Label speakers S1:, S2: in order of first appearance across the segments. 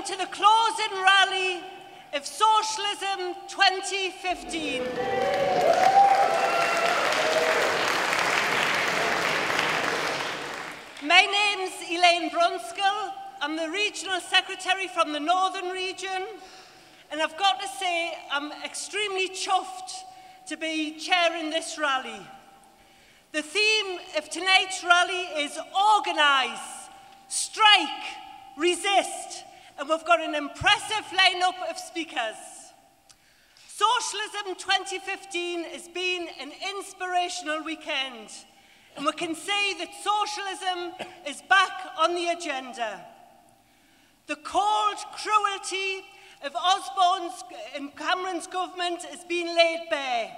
S1: Welcome to the closing rally of Socialism 2015. My name's Elaine Brunskill. I'm the Regional Secretary from the Northern Region, and I've got to say I'm extremely chuffed to be chairing this rally. The theme of tonight's rally is organise, strike, resist, and we've got an impressive lineup of speakers. Socialism 2015 has been an inspirational weekend, and we can see that socialism is back on the agenda. The cold cruelty of Osborne's and Cameron's government has been laid bare.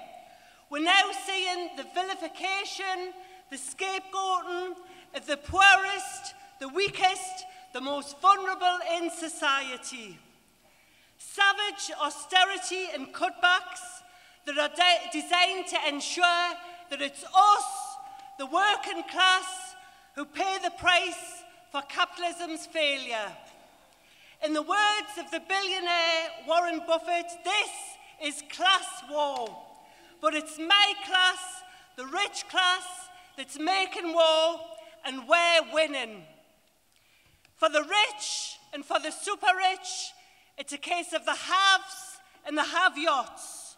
S1: We're now seeing the vilification, the scapegoating of the poorest, the weakest, the most vulnerable in society. Savage austerity and cutbacks that are designed to ensure that it's us, the working class, who pay the price for capitalism's failure. In the words of the billionaire Warren Buffett, this is class war. But it's my class, the rich class, that's making war, and we're winning. For the rich and for the super rich, it's a case of the haves and the have-yots.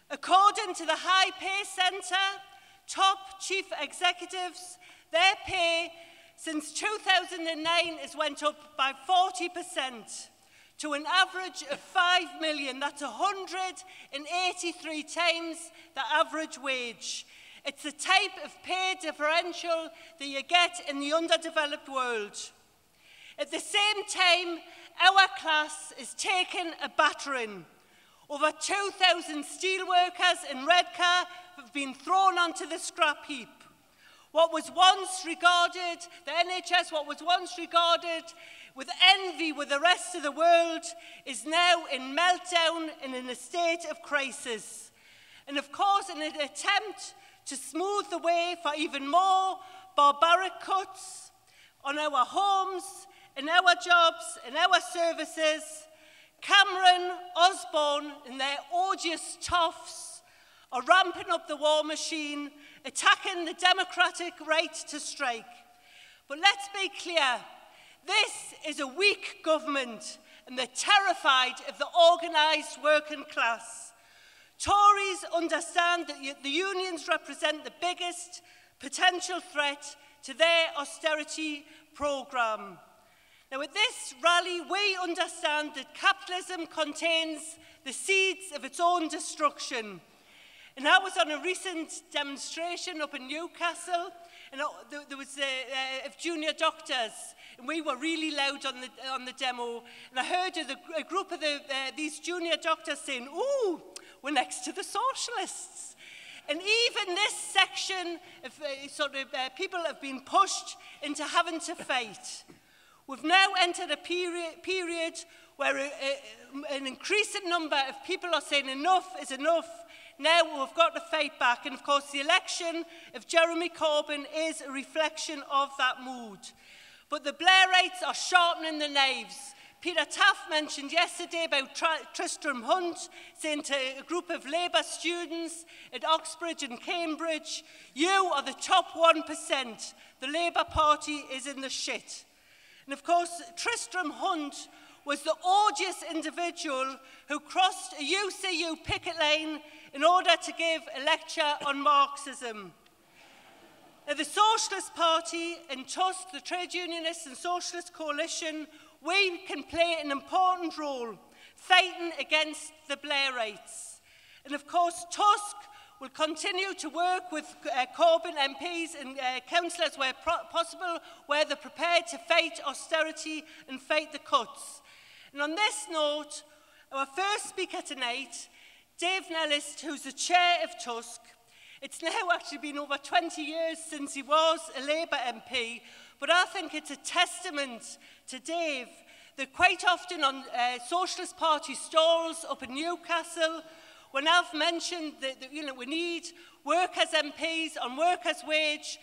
S1: According to the High Pay Centre, top chief executives, their pay since 2009 has went up by 40% to an average of 5 million. That's 183 times the average wage. It's the type of pay differential that you get in the underdeveloped world. At the same time, our class is taking a battering. Over 2,000 steelworkers in Redcar have been thrown onto the scrap heap. What was once regarded, the NHS, what was once regarded with envy with the rest of the world, is now in meltdown and in a state of crisis. And of course, in an attempt to smooth the way for even more barbaric cuts on our homes, in our jobs, in our services, Cameron, Osborne, and their odious toffs are ramping up the war machine, attacking the democratic right to strike. But let's be clear, this is a weak government, and they're terrified of the organised working class. Tories understand that the unions represent the biggest potential threat to their austerity programme. Now, at this rally, we understand that capitalism contains the seeds of its own destruction. And I was on a recent demonstration up in Newcastle, and there was of junior doctors, and we were really loud on the demo. And I heard a group of these junior doctors saying, "Ooh, we're next to the socialists." And even this section of people have been pushed into having to fight. We've now entered a period where an increasing number of people are saying enough is enough. Now we've got to fight back. And of course, the election of Jeremy Corbyn is a reflection of that mood. But the Blairites are sharpening the knives. Peter Taft mentioned yesterday about Tristram Hunt, saying to a group of Labour students at Oxbridge and Cambridge, "You are the top 1%. The Labour Party is in the shit." And of course, Tristram Hunt was the odious individual who crossed a UCU picket line in order to give a lecture on Marxism. Now, the Socialist Party and TUSC, the Trade Unionists and Socialist Coalition, we can play an important role fighting against the Blairites. And of course, TUSC will continue to work with Corbyn MPs and councillors where possible, where they're prepared to fight austerity and fight the cuts. And on this note, our first speaker tonight, Dave Nellist, who's the chair of TUSC. It's now actually been over 20 years since he was a Labour MP, but I think it's a testament to Dave that quite often on Socialist Party stalls up in Newcastle, when I've mentioned that we need workers' MPs on workers' wage,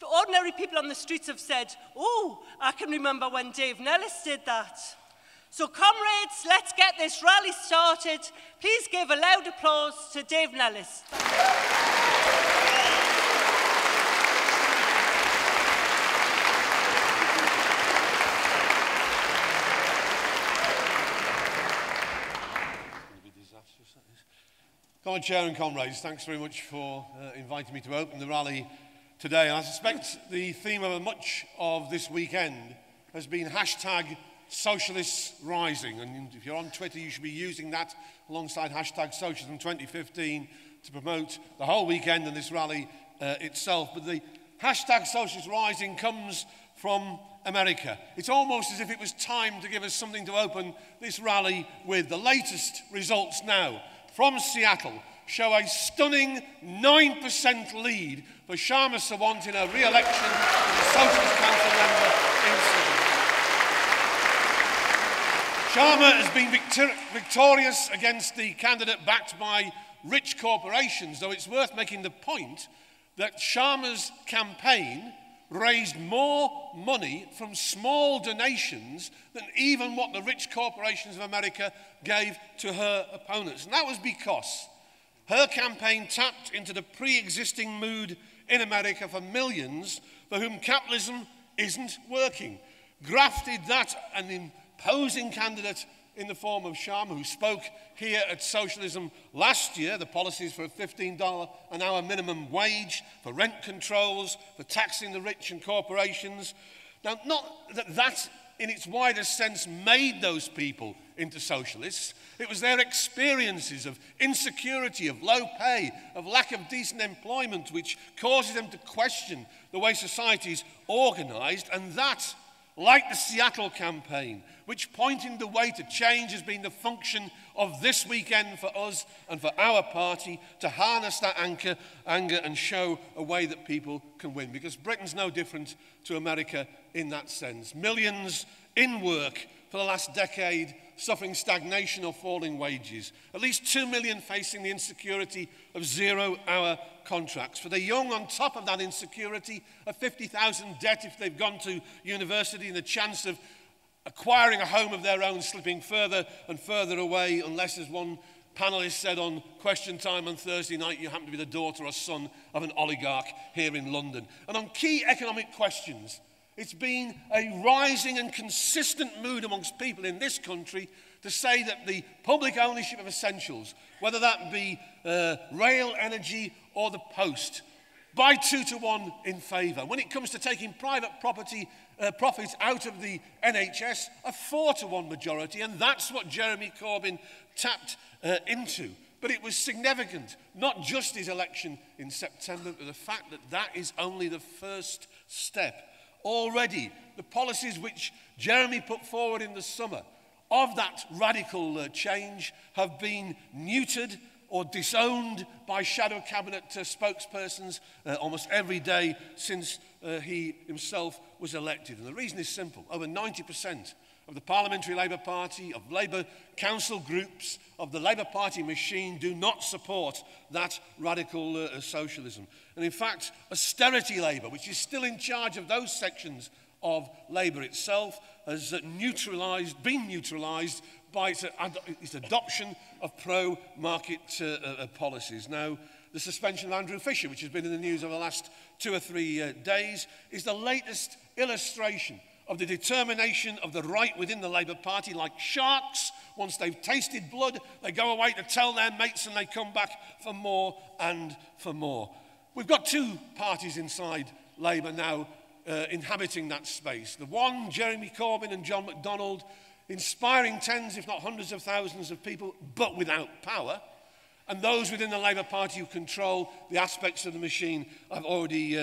S1: ordinary people on the streets have said, oh, I can remember when Dave Nellist did that. So comrades, let's get this rally started. Please give a loud applause to Dave Nellist.
S2: Common Chair and comrades, thanks very much for inviting me to open the rally today. And I suspect the theme of much of this weekend has been hashtag Socialists Rising. And if you're on Twitter, you should be using that alongside hashtag Socialism 2015 to promote the whole weekend and this rally itself. But the hashtag Socialists Rising comes from America. It's almost as if it was time to give us something to open this rally with. The latest results now from Seattle show a stunning 9% lead for Sharma Sawant in her re-election as a Socialist Council member in Sydney. Sharma has been victorious against the candidate backed by rich corporations, though it's worth making the point that Sharma's campaign raised more money from small donations than even what the rich corporations of America gave to her opponents. And that was because her campaign tapped into the pre-existing mood in America for millions for whom capitalism isn't working. Grafted that an imposing candidate in the form of Sharma, who spoke here at Socialism last year, the policies for a $15 an hour minimum wage, for rent controls, for taxing the rich and corporations. Now, not that that in its widest sense made those people into socialists. It was their experiences of insecurity, of low pay, of lack of decent employment, which causes them to question the way society's organised, and that, like the Seattle campaign, which pointing the way to change has been the function of this weekend for us and for our party, to harness that anger and show a way that people can win. Because Britain's no different to America in that sense. Millions in work for the last decade, suffering stagnation or falling wages. At least 2 million facing the insecurity of 0-hour contracts. For the young, on top of that insecurity, a 50,000 debt if they've gone to university, and the chance of acquiring a home of their own slipping further and further away, unless, as one panellist said on Question Time on Thursday night, you happen to be the daughter or son of an oligarch here in London. And on key economic questions, it's been a rising and consistent mood amongst people in this country to say that the public ownership of essentials, whether that be rail, energy or the post, by 2-to-1 in favour. When it comes to taking private property profits out of the NHS, a 4-to-1 majority, and that's what Jeremy Corbyn tapped into. But it was significant, not just his election in September, but the fact that that is only the first step. Already, the policies which Jeremy put forward in the summer of that radical change have been neutered or disowned by shadow cabinet spokespersons almost every day since he himself was elected. And the reason is simple. Over 90% of the Parliamentary Labour Party, of Labour council groups, of the Labour Party machine do not support that radical socialism. And in fact, austerity Labour, which is still in charge of those sections of Labour itself, has been neutralised by its adoption of pro-market policies. Now, the suspension of Andrew Fisher, which has been in the news over the last 2 or 3 days, is the latest illustration of the determination of the right within the Labour Party. Like sharks, once they've tasted blood, they go away to tell their mates and they come back for more and for more. We've got 2 parties inside Labour now inhabiting that space. The one, Jeremy Corbyn and John McDonnell, inspiring tens, if not hundreds of thousands of people, but without power. And those within the Labour Party who control the aspects of the machine I've already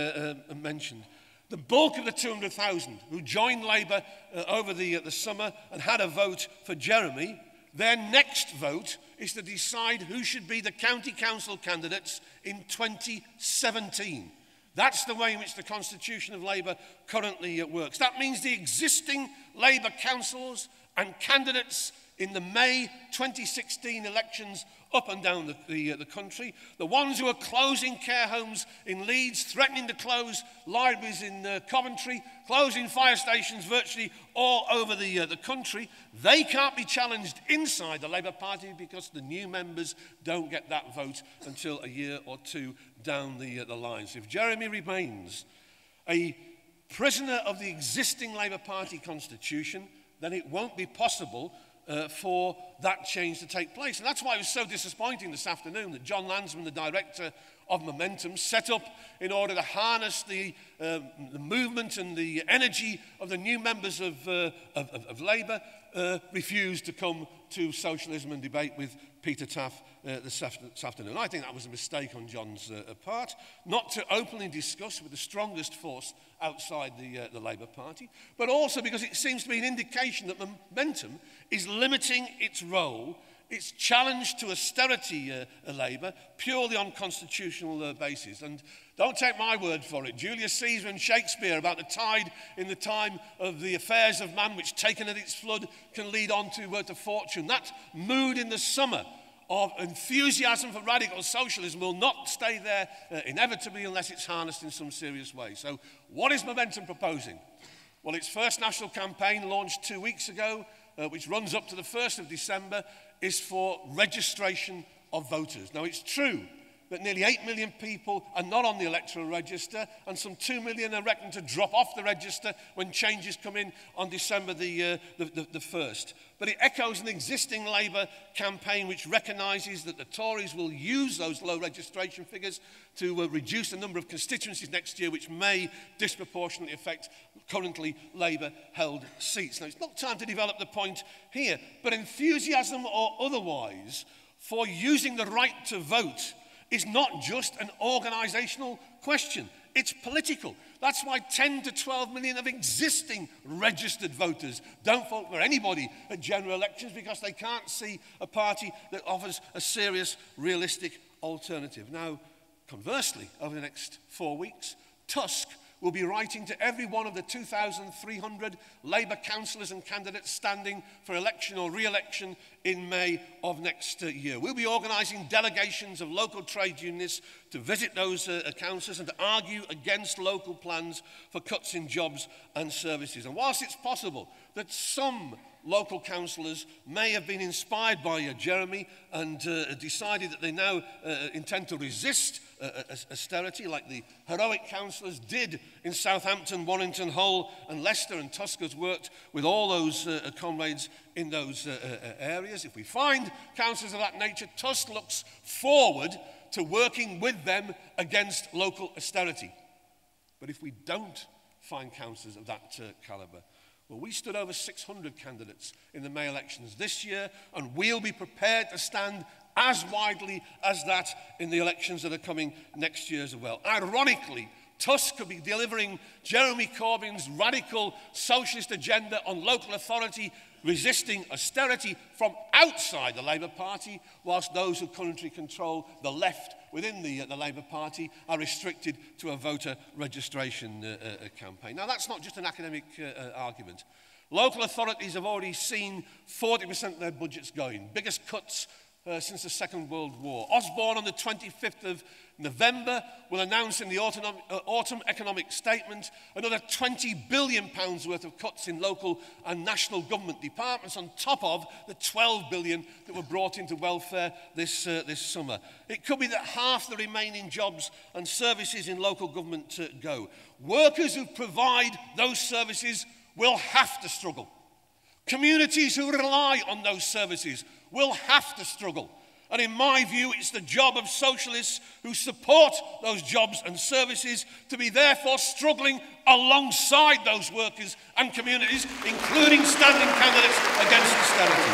S2: mentioned. The bulk of the 200,000 who joined Labour over the summer and had a vote for Jeremy, their next vote is to decide who should be the county council candidates in 2017. That's the way in which the constitution of Labour currently works. That means the existing Labour councils and candidates in the May 2016 elections up and down the country. The ones who are closing care homes in Leeds, threatening to close libraries in Coventry, closing fire stations virtually all over the country, they can't be challenged inside the Labour Party because the new members don't get that vote until a year or two down the line. So if Jeremy remains a prisoner of the existing Labour Party constitution, then it won't be possible for that change to take place. And that's why it was so disappointing this afternoon that John Lansman, the director of Momentum, set up in order to harness the movement and the energy of the new members of Labour, refused to come to Socialism and debate with Peter Taff this afternoon. I think that was a mistake on John's part, not to openly discuss with the strongest force outside the Labour Party, but also because it seems to be an indication that Momentum is limiting its role, its challenge to austerity Labour, purely on constitutional basis. And don't take my word for it. Julius Caesar and Shakespeare about the tide in the time of the affairs of man, which taken at its flood can lead on to fortune. That mood in the summer of enthusiasm for radical socialism will not stay there inevitably unless it's harnessed in some serious way. So what is Momentum proposing? Well, its first national campaign, launched 2 weeks ago, which runs up to the 1st of December, is for registration of voters. Now, it's true that nearly 8 million people are not on the electoral register, and some 2 million are reckoned to drop off the register when changes come in on December the 1st. But it echoes an existing Labour campaign which recognises that the Tories will use those low registration figures to reduce the number of constituencies next year, which may disproportionately affect currently Labour-held seats. Now, it's not time to develop the point here, but enthusiasm or otherwise for using the right to vote is not just an organisational question. It's political. That's why 10 to 12 million of existing registered voters don't vote for anybody at general elections, because they can't see a party that offers a serious, realistic alternative. Now, conversely, over the next 4 weeks, TUSC will be writing to every one of the 2,300 Labour councillors and candidates standing for election or re-election in May of next year. We'll be organising delegations of local trade unionists to visit those councillors and to argue against local plans for cuts in jobs and services. And whilst it's possible that some local councillors may have been inspired by Jeremy and decided that they now intend to resist austerity, like the heroic councillors did in Southampton, Warrington, Hull and Leicester, and TUSC has worked with all those comrades in those areas. If we find councillors of that nature, TUSC looks forward to working with them against local austerity. But if we don't find councillors of that calibre, well, we stood over 600 candidates in the May elections this year, and we'll be prepared to stand as widely as that in the elections that are coming next year as well. Ironically, TUSC could be delivering Jeremy Corbyn's radical socialist agenda on local authority, resisting austerity from outside the Labour Party, whilst those who currently control the left within the Labour Party are restricted to a voter registration campaign. Now, that's not just an academic argument. Local authorities have already seen 40% of their budgets going, biggest cuts since the Second World War. Osborne on the 25th of November will announce in the autumn economic statement another £20 billion worth of cuts in local and national government departments, on top of the £12 billion that were brought into welfare this summer. It could be that half the remaining jobs and services in local government go. Workers who provide those services will have to struggle. Communities who rely on those services will have to struggle. And in my view, it's the job of socialists who support those jobs and services to be therefore struggling alongside those workers and communities, including standing candidates against austerity.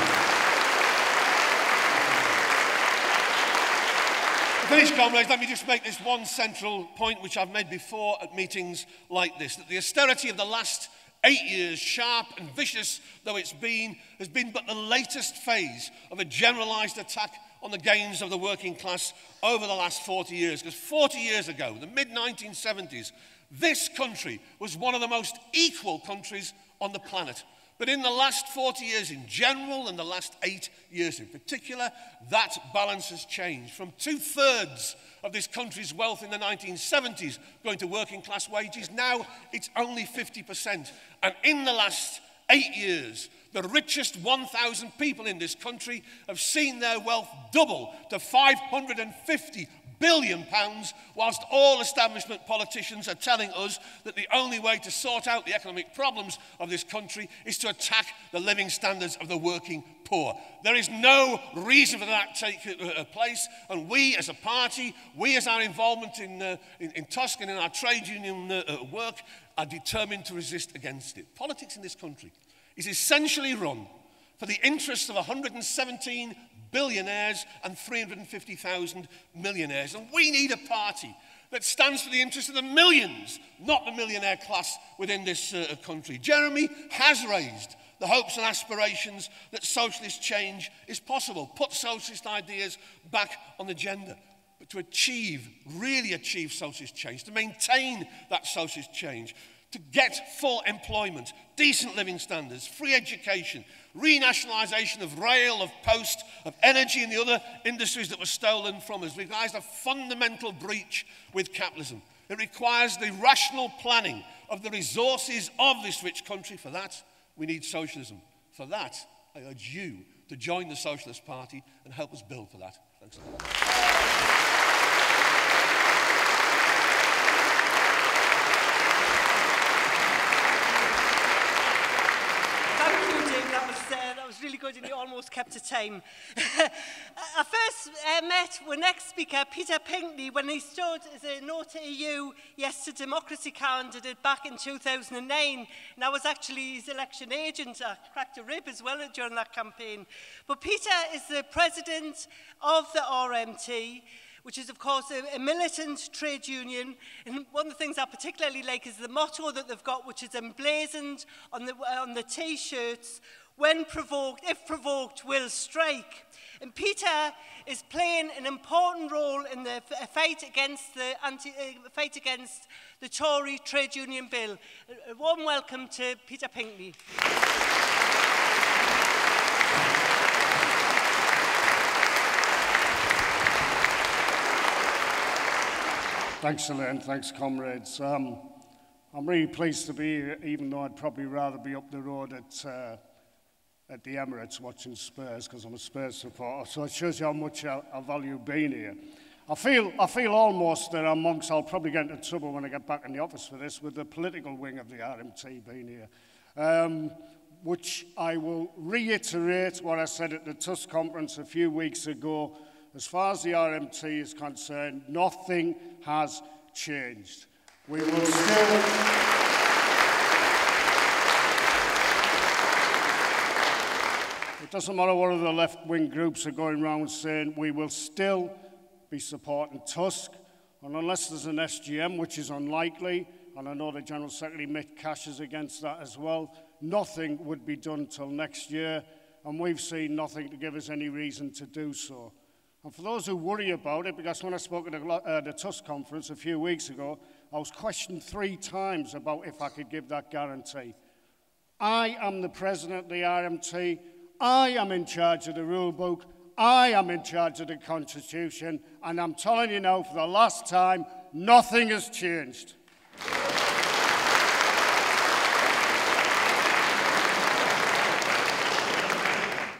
S2: To finish, comrades, let me just make this one central point which I've made before at meetings like this, that the austerity of the last 8 years, sharp and vicious though it's been, has been but the latest phase of a generalised attack on the gains of the working class over the last 40 years. Because 40 years ago, the mid-1970s, this country was one of the most equal countries on the planet. But in the last 40 years in general, and the last 8 years in particular, that balance has changed. From 2/3 of this country's wealth in the 1970s going to working class wages, now it's only 50%. And in the last 8 years, the richest 1,000 people in this country have seen their wealth double to £550 billion, whilst all establishment politicians are telling us that the only way to sort out the economic problems of this country is to attack the living standards of the working poor. There is no reason for that to take place, and we as a party, we as our involvement in TUSC and in our trade union work, are determined to resist against it. Politics in this country is essentially run for the interests of 117 billionaires and 350,000 millionaires. And we need a party that stands for the interests of the millions, not the millionaire class within this country. Jeremy has raised the hopes and aspirations that socialist change is possible, put socialist ideas back on the agenda. But to achieve, really achieve socialist change, to maintain that socialist change, to get full employment, decent living standards, free education, renationalisation of rail, of post, of energy and the other industries that were stolen from us requires a fundamental breach with capitalism. It requires the rational planning of the resources of this rich country. For that, we need socialism. For that, I urge you to join the Socialist Party and help us build for that. Thanks a lot.
S1: That was really good, and you almost kept to time. I first met our next speaker, Peter Pinkney, when he stood as a No to EU, Yes to Democracy candidate back in 2009. And I was actually his election agent. I cracked a rib as well during that campaign. But Peter is the president of the RMT, which is, of course, a militant trade union. And one of the things I particularly like is the motto that they've got, which is emblazoned on the T-shirts: when provoked, if provoked, we'll strike. And Peter is playing an important role in the fight against the Tory trade union bill. A warm welcome to Peter Pinkney.
S3: Thanks, Elaine. Thanks, comrades. I'm really pleased to be here, even though I'd probably rather be up the road at the Emirates watching Spurs, because I'm a Spurs supporter. So it shows you how much I value being here. I feel almost that I'll probably get into trouble when I get back in the office for this, with the political wing of the RMT being here. Which I will reiterate what I said at the TUSC conference a few weeks ago. As far as the RMT is concerned, nothing has changed. We will still... It doesn't matter what other left-wing groups are going around saying, we will still be supporting TUSC. And unless there's an SGM, which is unlikely, and I know the General Secretary Mick Cash is against that as well, nothing would be done till next year, and we've seen nothing to give us any reason to do so. And for those who worry about it, because when I spoke at the TUSC conference a few weeks ago, I was questioned 3 times about if I could give that guarantee. I am the president of the RMT. I am in charge of the rule book. I am in charge of the Constitution. And I'm telling you now, for the last time, nothing has changed.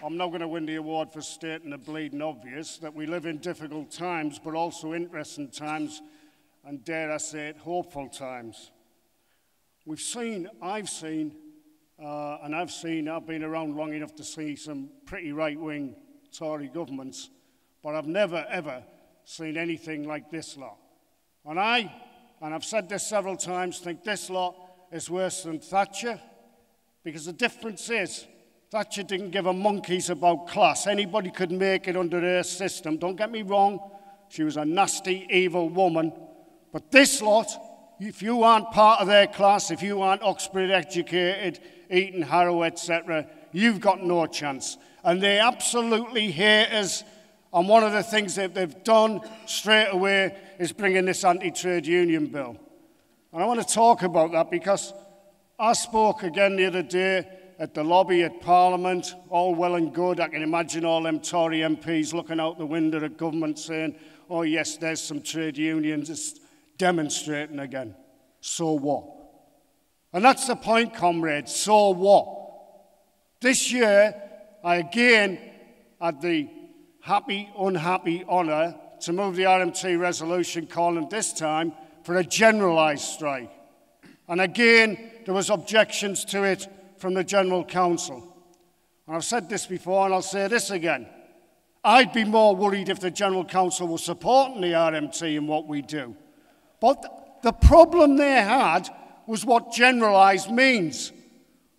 S3: I'm not going to win the award for stating the bleeding obvious that we live in difficult times, but also interesting times, and dare I say it, hopeful times. I've been around long enough to see some pretty right-wing Tory governments, but I've never, ever seen anything like this lot. And I've said this several times, think this lot is worse than Thatcher, because the difference is, Thatcher didn't give a monkeys about class. Anybody could make it under her system. Don't get me wrong, she was a nasty, evil woman. But this lot, if you aren't part of their class, if you aren't Oxford educated, Eton, Harrow, etc., you've got no chance. And they absolutely hate us. And one of the things that they've done straight away is bringing this anti-trade union bill. And I want to talk about that because I spoke again the other day at the lobby at Parliament, all well and good. I can imagine all them Tory MPs looking out the window at government saying, oh yes, there's some trade unions demonstrating again. So what? And that's the point, comrades, so what? This year, I again had the happy, unhappy honour to move the RMT resolution calling this time for a generalised strike. And again, there was objections to it from the General Council. And I've said this before and I'll say this again. I'd be more worried if the General Council was supporting the RMT in what we do. But the problem they had was what generalised means.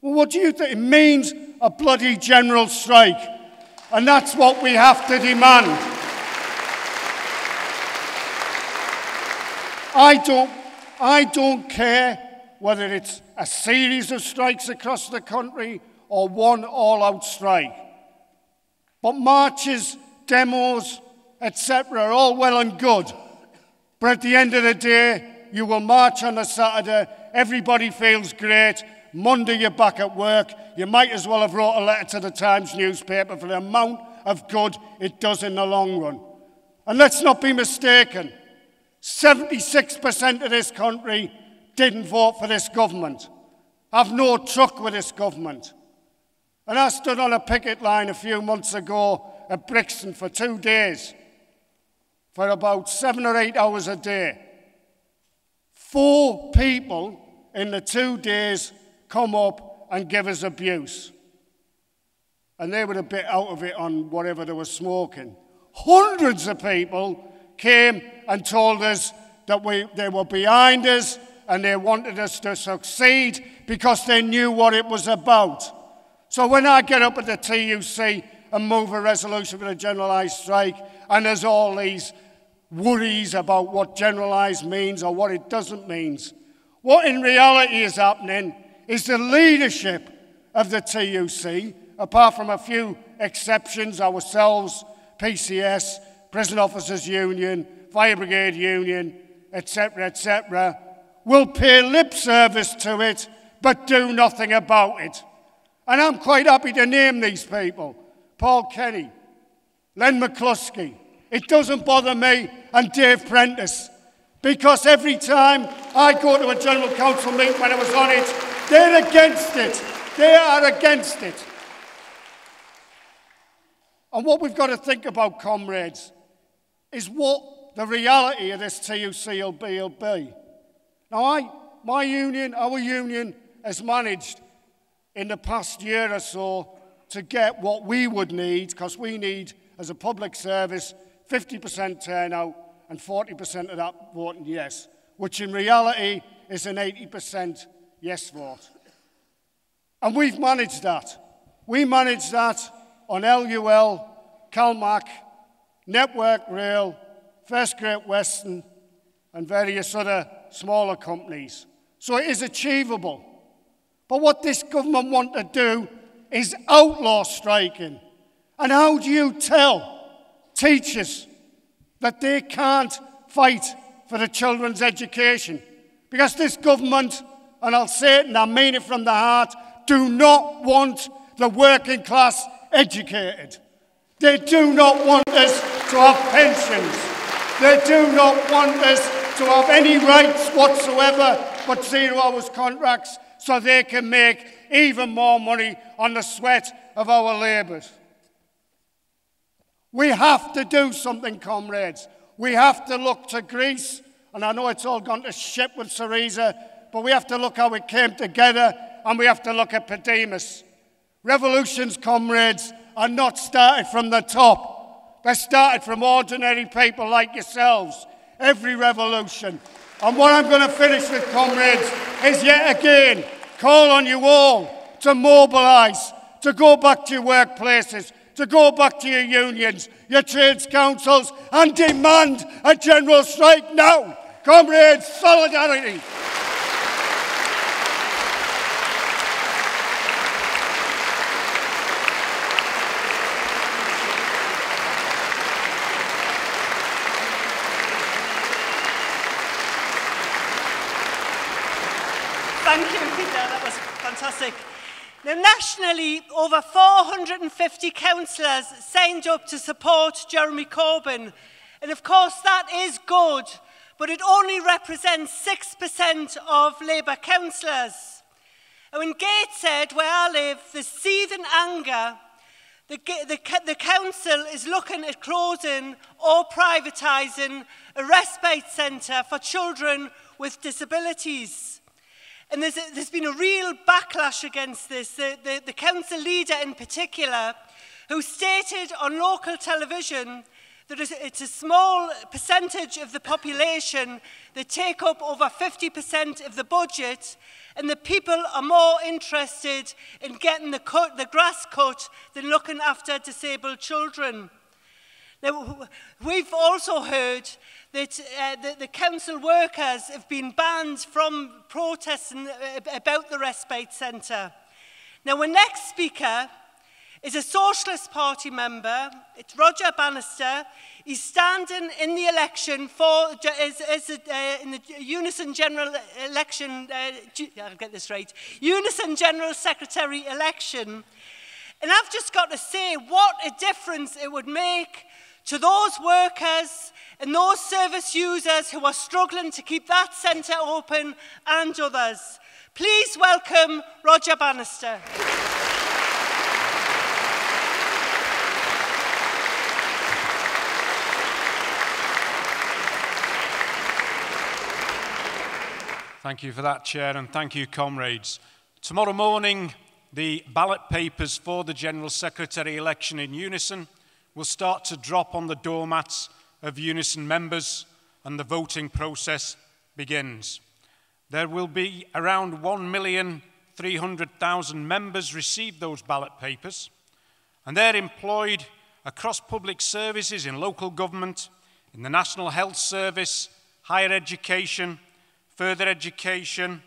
S3: Well, what do you think? It means a bloody general strike. And that's what we have to demand. I don't care whether it's a series of strikes across the country or one all-out strike. But marches, demos, etc. are all well and good. But at the end of the day, you will march on a Saturday, everybody feels great, Monday you're back at work, you might as well have wrote a letter to the Times newspaper for the amount of good it does in the long run. And let's not be mistaken, 76% of this country didn't vote for this government, have no truck with this government. And I stood on a picket line a few months ago at Brixton for 2 days, for about 7 or 8 hours a day. 4 people in the 2 days come up and give us abuse. And they were a bit out of it on whatever they were smoking. Hundreds of people came and told us that they were behind us and they wanted us to succeed because they knew what it was about. So when I get up at the TUC and move a resolution for a generalised strike, and there's all these worries about what generalised means or what it doesn't mean, what in reality is happening is the leadership of the TUC, apart from a few exceptions, ourselves, PCS, Prison Officers Union, Fire Brigade Union, etc., will pay lip service to it, but do nothing about it. And I'm quite happy to name these people. Paul Kenny, Len McCluskey. It doesn't bother me, and Dave Prentice, because every time I go to a General Council meeting when I was on it, they're against it. They are against it. And what we've got to think about, comrades, is what the reality of this TUC will be. Now, our union has managed in the past year or so to get what we would need, because we need, as a public service, 50% turnout and 40% of that voting yes, which in reality is an 80% yes vote. And we've managed that. We managed that on LUL, CalMac, Network Rail, First Great Western, and various other smaller companies. So it is achievable. But what this government want to do is outlaw striking. And how do you tell teachers that they can't fight for the children's education? Because this government, and I'll say it and I mean it from the heart, do not want the working class educated. They do not want us to have pensions. They do not want us to have any rights whatsoever but 0 hours contracts so they can make even more money on the sweat of our labourers. We have to do something, comrades. We have to look to Greece, and I know it's all gone to shit with Syriza, but we have to look how it came together, and we have to look at Podemos. Revolutions, comrades, are not started from the top. They're started from ordinary people like yourselves. Every revolution. And what I'm going to finish with, comrades, is yet again call on you all to mobilise, to go back to your workplaces, to go back to your unions, your trades councils, and demand a general strike now. Comrades, solidarity.
S1: Thank you, Peter. That was fantastic. Now, nationally, over 450 councillors signed up to support Jeremy Corbyn. And of course, that is good, but it only represents 6% of Labour councillors. And when Gateshead, where I live, there's seething anger. The council is looking at closing or privatising a respite centre for children with disabilities. And there's been a real backlash against this. The council leader in particular, who stated on local television that it's a small percentage of the population that take up over 50% of the budget, and the people are more interested in getting the grass cut than looking after disabled children. Now, we've also heard that the council workers have been banned from protesting about the respite centre. Now, our next speaker is a Socialist Party member. It's Roger Bannister. He's standing in the election in the Unison General Election, I'll get this right, Unison General Secretary election. And I've just got to say what a difference it would make to those workers and those service users who are struggling to keep that centre open and others. Please welcome Roger Bannister.
S4: Thank you for that, Chair, and thank you, comrades. Tomorrow morning, the ballot papers for the General Secretary election in Unison will start to drop on the doormats of Unison members, and the voting process begins. There will be around 1,300,000 members receive those ballot papers, and they're employed across public services in local government, in the National Health Service, higher education, further education,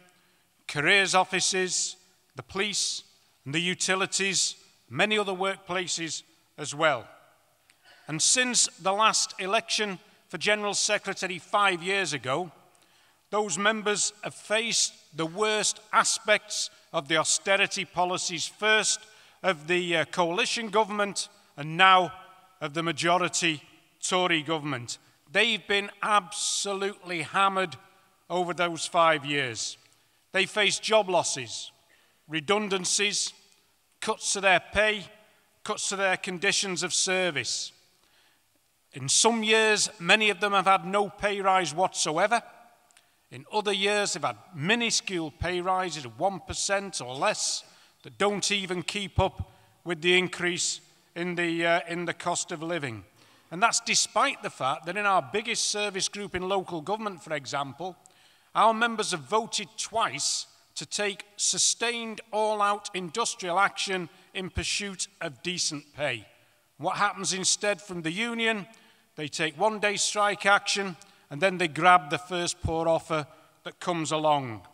S4: careers offices, the police, and the utilities, many other workplaces as well. And since the last election for General Secretary 5 years ago, those members have faced the worst aspects of the austerity policies, first of the coalition government and now of the majority Tory government. They've been absolutely hammered over those 5 years. They faced job losses, redundancies, cuts to their pay, cuts to their conditions of service. In some years, many of them have had no pay rise whatsoever. In other years, they've had minuscule pay rises of 1% or less that don't even keep up with the increase in the cost of living. And that's despite the fact that in our biggest service group in local government, for example, our members have voted twice to take sustained all-out industrial action in pursuit of decent pay. What happens instead from the union? They take one-day strike action and then they grab the first poor offer that comes along.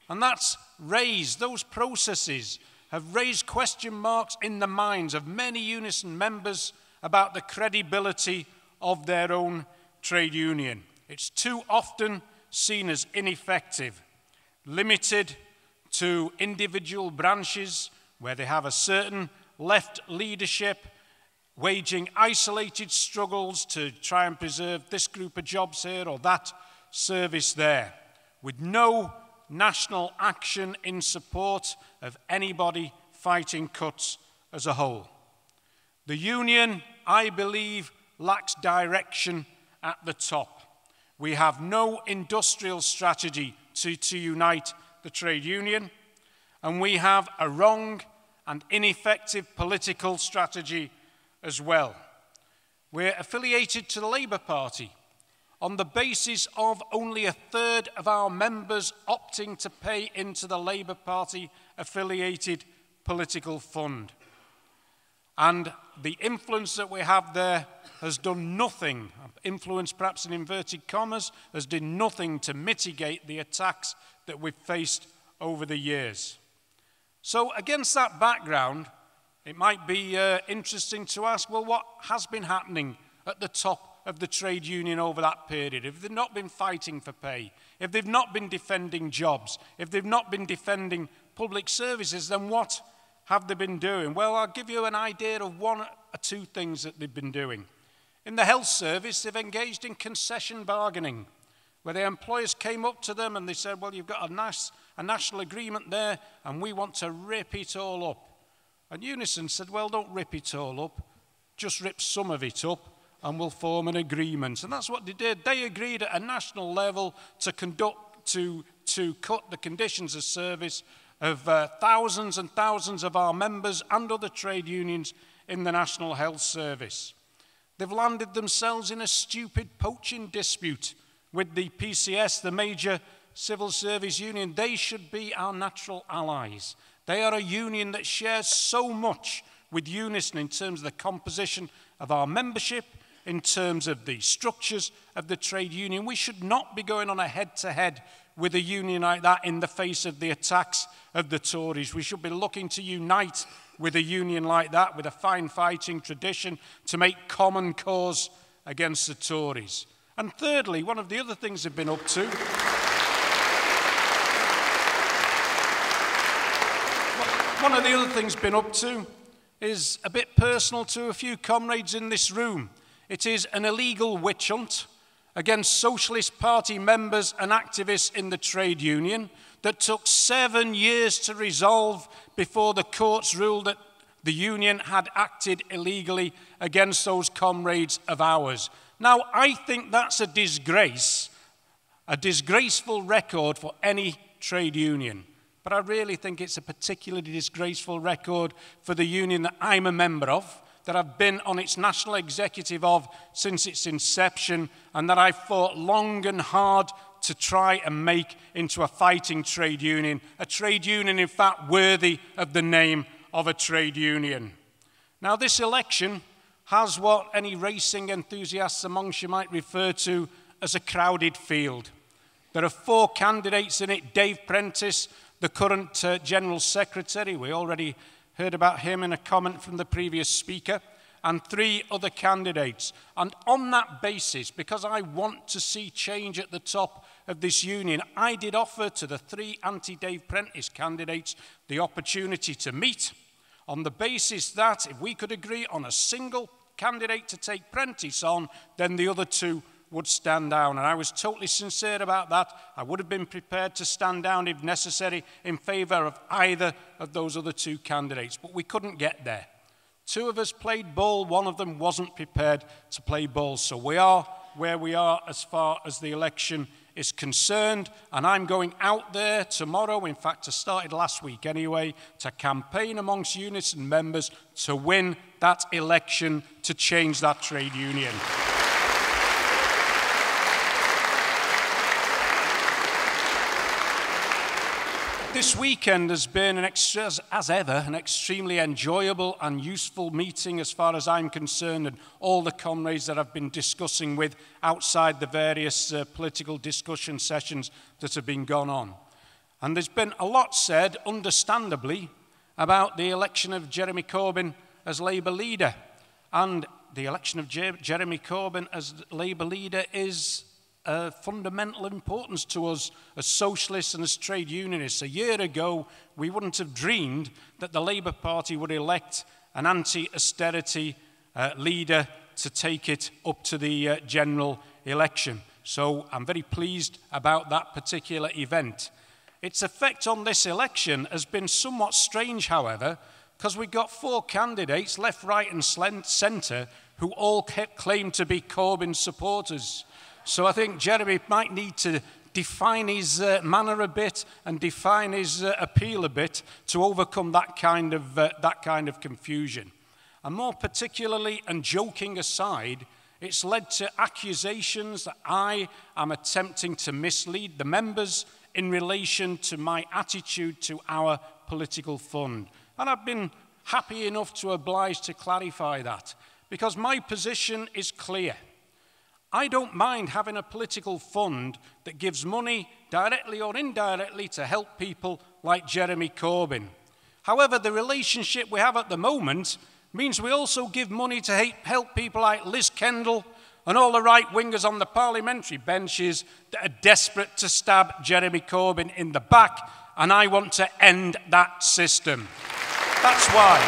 S4: And that's raised, those processes have raised question marks in the minds of many Unison members about the credibility of their own trade union. It's too often seen as ineffective, limited to individual branches where they have a certain left leadership, waging isolated struggles to try and preserve this group of jobs here or that service there, with no national action in support of anybody fighting cuts as a whole. The union, I believe, lacks direction at the top. We have no industrial strategy to unite the trade union, and we have a wrong and ineffective political strategy as well. We're affiliated to the Labour Party on the basis of only 1/3 of our members opting to pay into the Labour Party affiliated political fund. And the influence that we have there has done nothing, influence perhaps in inverted commas, has done nothing to mitigate the attacks that we've faced over the years. So against that background, it might be interesting to ask, well, what has been happening at the top of the trade union over that period, if they've not been fighting for pay, if they've not been defending jobs, if they've not been defending public services, then what have they been doing? Well, I'll give you an idea of one or two things that they've been doing. In the health service, they've engaged in concession bargaining, where the employers came up to them and they said, well, you've got a national agreement there and we want to rip it all up. And Unison said, well, don't rip it all up, just rip some of it up and we'll form an agreement. And that's what they did. They agreed at a national level to cut the conditions of service of thousands and thousands of our members and other trade unions in the National Health Service. They've landed themselves in a stupid poaching dispute with the PCS, the major civil service union. They should be our natural allies. They are a union that shares so much with Unison in terms of the composition of our membership, in terms of the structures of the trade union. We should not be going on a head-to-head with a union like that in the face of the attacks of the Tories. We should be looking to unite with a union like that, with a fine fighting tradition, to make common cause against the Tories. And thirdly, one of the other things they've been up to, is a bit personal to a few comrades in this room. It is an illegal witch hunt against Socialist Party members and activists in the trade union that took 7 years to resolve before the courts ruled that the union had acted illegally against those comrades of ours. Now, I think that's a disgrace, a disgraceful record for any trade union. But I really think it's a particularly disgraceful record for the union that I'm a member of, that I've been on its national executive of since its inception, and that I've fought long and hard to try and make into a fighting trade union, in fact, worthy of the name of a trade union. Now, this election has what any racing enthusiasts amongst you might refer to as a crowded field. There are 4 candidates in it. Dave Prentice, the current General Secretary, we already heard about him in a comment from the previous speaker, and 3 other candidates. And on that basis, because I want to see change at the top of this union, I did offer to the 3 anti-Dave Prentice candidates the opportunity to meet on the basis that if we could agree on a single candidate to take Prentice on, then the other 2 would stand down. And I was totally sincere about that. I would have been prepared to stand down if necessary in favour of either of those other 2 candidates, but we couldn't get there. 2 of us played ball, 1 of them wasn't prepared to play ball. So we are where we are as far as the election is concerned, and I'm going out there tomorrow, in fact I started last week anyway, to campaign amongst Unison members to win that election to change that trade union. This weekend has been, as ever, an extremely enjoyable and useful meeting as far as I'm concerned, and all the comrades that I've been discussing with outside the various political discussion sessions that have been gone on. And there's been a lot said, understandably, about the election of Jeremy Corbyn as Labour leader. And the election of Jeremy Corbyn as Labour leader is fundamental importance to us as socialists and as trade unionists. A year ago, we wouldn't have dreamed that the Labour Party would elect an anti-austerity leader to take it up to the general election. So I'm very pleased about that particular event. Its effect on this election has been somewhat strange, however, because we got 4 candidates, left, right and centre, who all claim to be Corbyn supporters. So I think Jeremy might need to define his manner a bit and define his appeal a bit to overcome that kind of confusion. And more particularly, and joking aside, it's led to accusations that I am attempting to mislead the members in relation to my attitude to our political fund. And I've been happy enough to oblige to clarify that, because my position is clear. I don't mind having a political fund that gives money directly or indirectly to help people like Jeremy Corbyn. However, the relationship we have at the moment means we also give money to help people like Liz Kendall, and all the right-wingers on the parliamentary benches that are desperate to stab Jeremy Corbyn in the back, and I want to end that system. That's why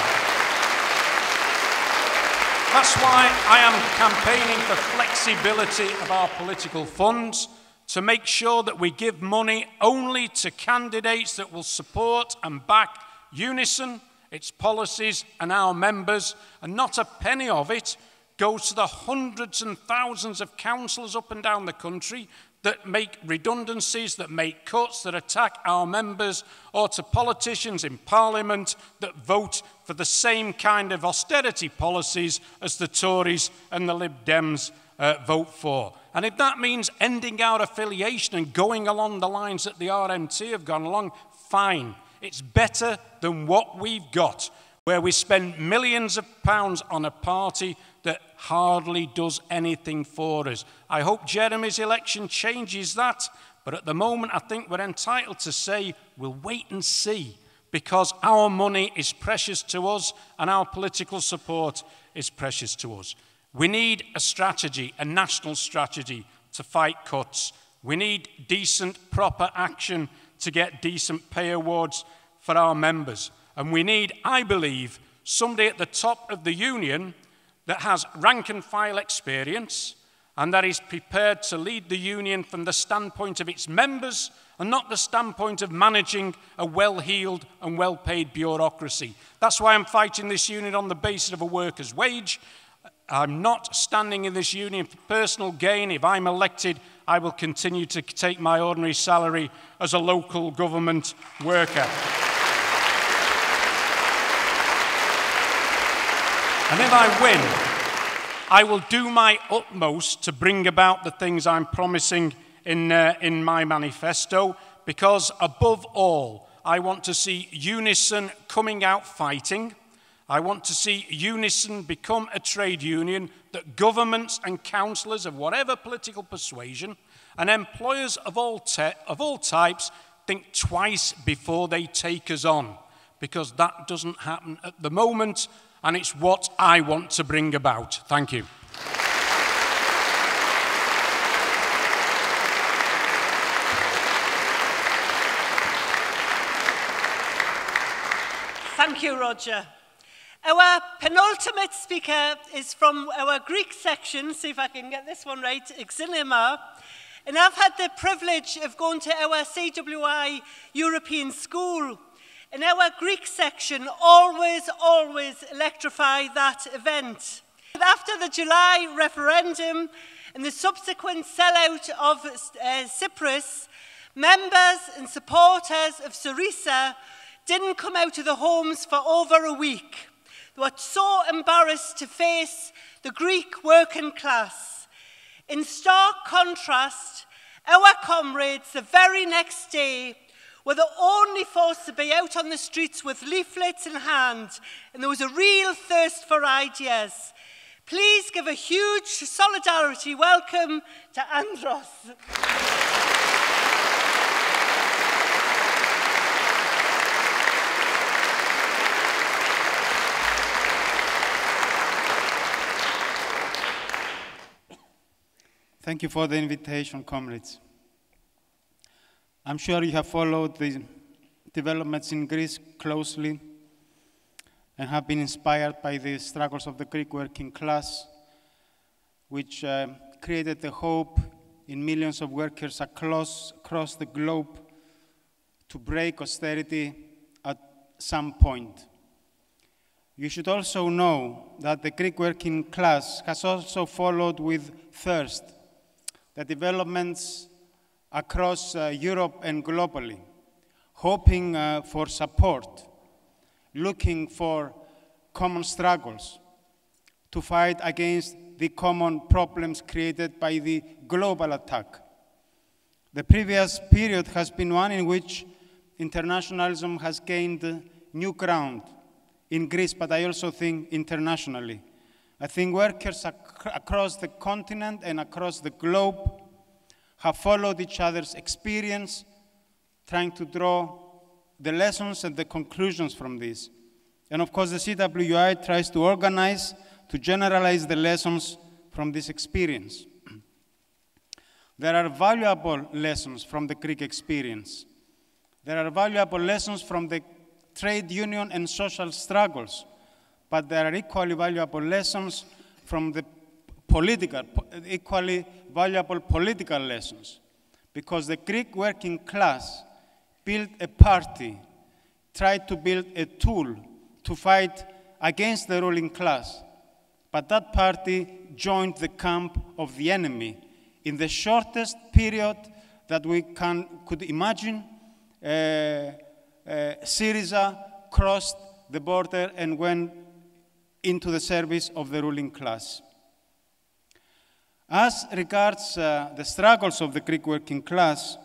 S4: I am campaigning for flexibility of our political funds, to make sure that we give money only to candidates that will support and back Unison, its policies and our members, and not a penny of it goes to the hundreds and thousands of councillors up and down the country that make redundancies, that make cuts, that attack our members, or to politicians in Parliament that vote for the same kind of austerity policies as the Tories and the Lib Dems vote for. And if that means ending our affiliation and going along the lines that the RMT have gone along, fine. It's better than what we've got, where we spend millions of pounds on a party that hardly does anything for us. I hope Jeremy's election changes that, but at the moment I think we're entitled to say we'll wait and see, because our money is precious to us and our political support is precious to us. We need a strategy, a national strategy to fight cuts. We need decent, proper action to get decent pay awards for our members. And we need, I believe, somebody at the top of the union that has rank and file experience and that is prepared to lead the union from the standpoint of its members and not the standpoint of managing a well-heeled and well-paid bureaucracy. That's why I'm fighting this union on the basis of a worker's wage. I'm not standing in this union for personal gain. If I'm elected, I will continue to take my ordinary salary as a local government worker. And if I win, I will do my utmost to bring about the things I'm promising in my manifesto, because above all, I want to see Unison coming out fighting. I want to see Unison become a trade union that governments and councillors of whatever political persuasion and employers of all types think twice before they take us on, because that doesn't happen at the moment, and it's what I want to bring about. Thank you.
S1: Thank you, Roger. Our penultimate speaker is from our Greek section, see if I can get this one right, Xekinima. And I've had the privilege of going to our CWI European School. And our Greek section always electrify that event. After the July referendum and the subsequent sellout of Cyprus, members and supporters of Syriza didn't come out of the homes for over a week. They were so embarrassed to face the Greek working class. In stark contrast, our comrades the very next day were the only force to be out on the streets with leaflets in hand, and there was a real thirst for ideas. Please give a huge solidarity welcome to Andros.
S5: Thank you for the invitation, comrades. I'm sure you have followed the developments in Greece closely and have been inspired by the struggles of the Greek working class, which created the hope in millions of workers across the globe to break austerity at some point. You should also know that the Greek working class has also followed with thirst the developments across Europe and globally, hoping for support, looking for common struggles to fight against the common problems created by the global attack. The previous period has been one in which internationalism has gained new ground in Greece, but I also think internationally. I think workers across the continent and across the globe have followed each other's experience, trying to draw the lessons and the conclusions from this. And of course, the CWI tries to organize, to generalize the lessons from this experience. There are valuable lessons from the Greek experience. There are valuable lessons from the trade union and social struggles, but there are equally valuable lessons from the equally valuable political lessons, because the Greek working class built a party, tried to build a tool to fight against the ruling class, but that party joined the camp of the enemy. In the shortest period that we could imagine, Syriza crossed the border and went into the service of the ruling class. As regards the struggles of the Greek working class,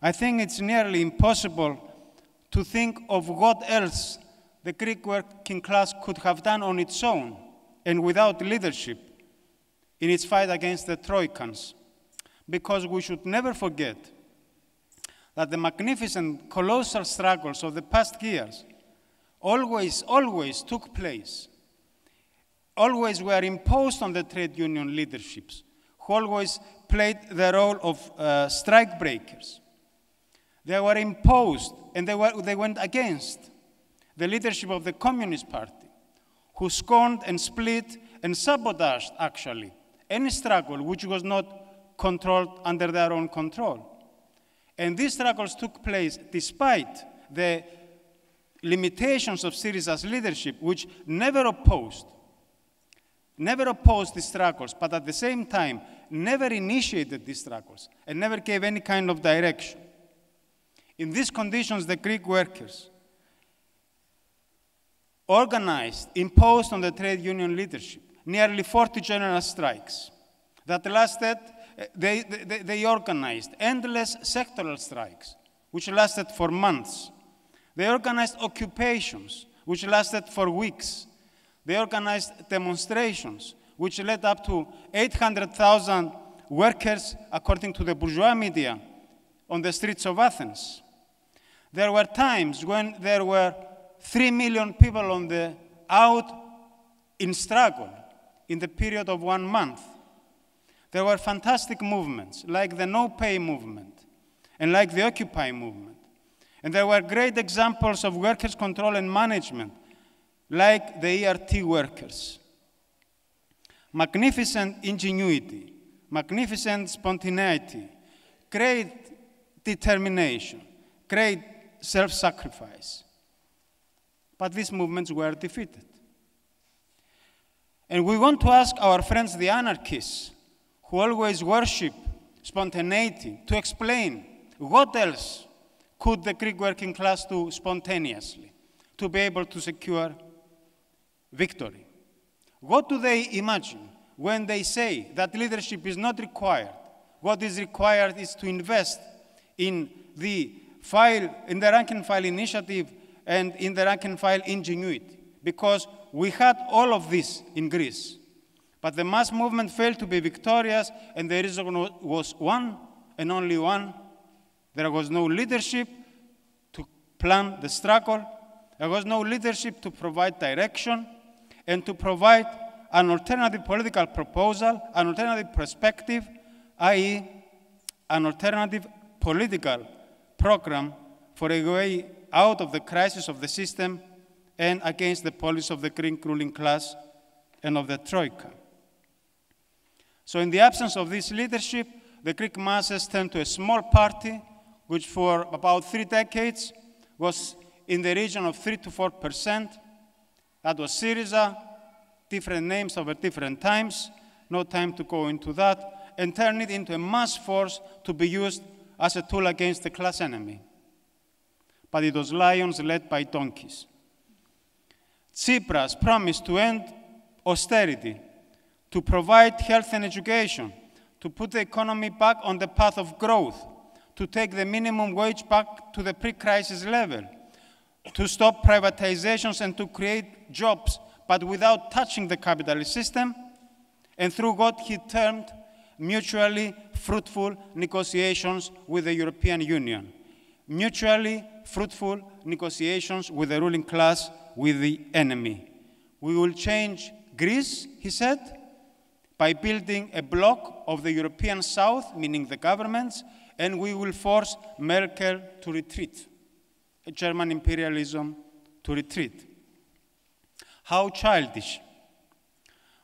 S5: I think it's nearly impossible to think of what else the Greek working class could have done on its own and without leadership in its fight against the Troikans. Because we should never forget that the magnificent, colossal struggles of the past years always took place, always were imposed on the trade union leaderships, who always played the role of strike breakers. They were imposed, and they went against the leadership of the Communist Party, who scorned and split and sabotaged, actually, any struggle which was not controlled under their own control. And these struggles took place despite the limitations of Syriza's leadership, which never opposed these struggles, but at the same time never initiated these struggles and never gave any kind of direction. In these conditions, the Greek workers organized, imposed on the trade union leadership, nearly 40 general strikes that lasted. They organized endless sectoral strikes, which lasted for months. They organized occupations, which lasted for weeks. They organized demonstrations, which led up to 800,000 workers, according to the bourgeois media, on the streets of Athens. There were times when there were 3 million people out in struggle in the period of 1 month. There were fantastic movements, like the no-pay movement and like the Occupy movement. And there were great examples of workers' control and management, like the ERT workers. Magnificent ingenuity, magnificent spontaneity, great determination, great self-sacrifice. But these movements were defeated. And we want to ask our friends, the anarchists, who always worship spontaneity, to explain what else could the Greek working class do spontaneously to be able to secure victory. What do they imagine when they say that leadership is not required? What is required is to invest in the rank and file initiative and in the rank and file ingenuity, because we had all of this in Greece. But the mass movement failed to be victorious, and the reason was one and only one. There was no leadership to plan the struggle. There was no leadership to provide direction and to provide an alternative political proposal, an alternative perspective, i.e., an alternative political program for a way out of the crisis of the system and against the policies of the Greek ruling class and of the Troika. So in the absence of this leadership, the Greek masses turned to a small party, which for about 3 decades was in the region of 3 to 4%. That was Syriza, different names over different times, no time to go into that, and turned it into a mass force to be used as a tool against the class enemy. But it was lions led by donkeys. Tsipras promised to end austerity, to provide health and education, to put the economy back on the path of growth, to take the minimum wage back to the pre-crisis level, to stop privatizations and to create jobs, but without touching the capitalist system, and through what he termed mutually fruitful negotiations with the European Union. Mutually fruitful negotiations with the ruling class, with the enemy. We will change Greece, he said, by building a bloc of the European South, meaning the governments, and we will force Merkel to retreat, German imperialism to retreat. How childish.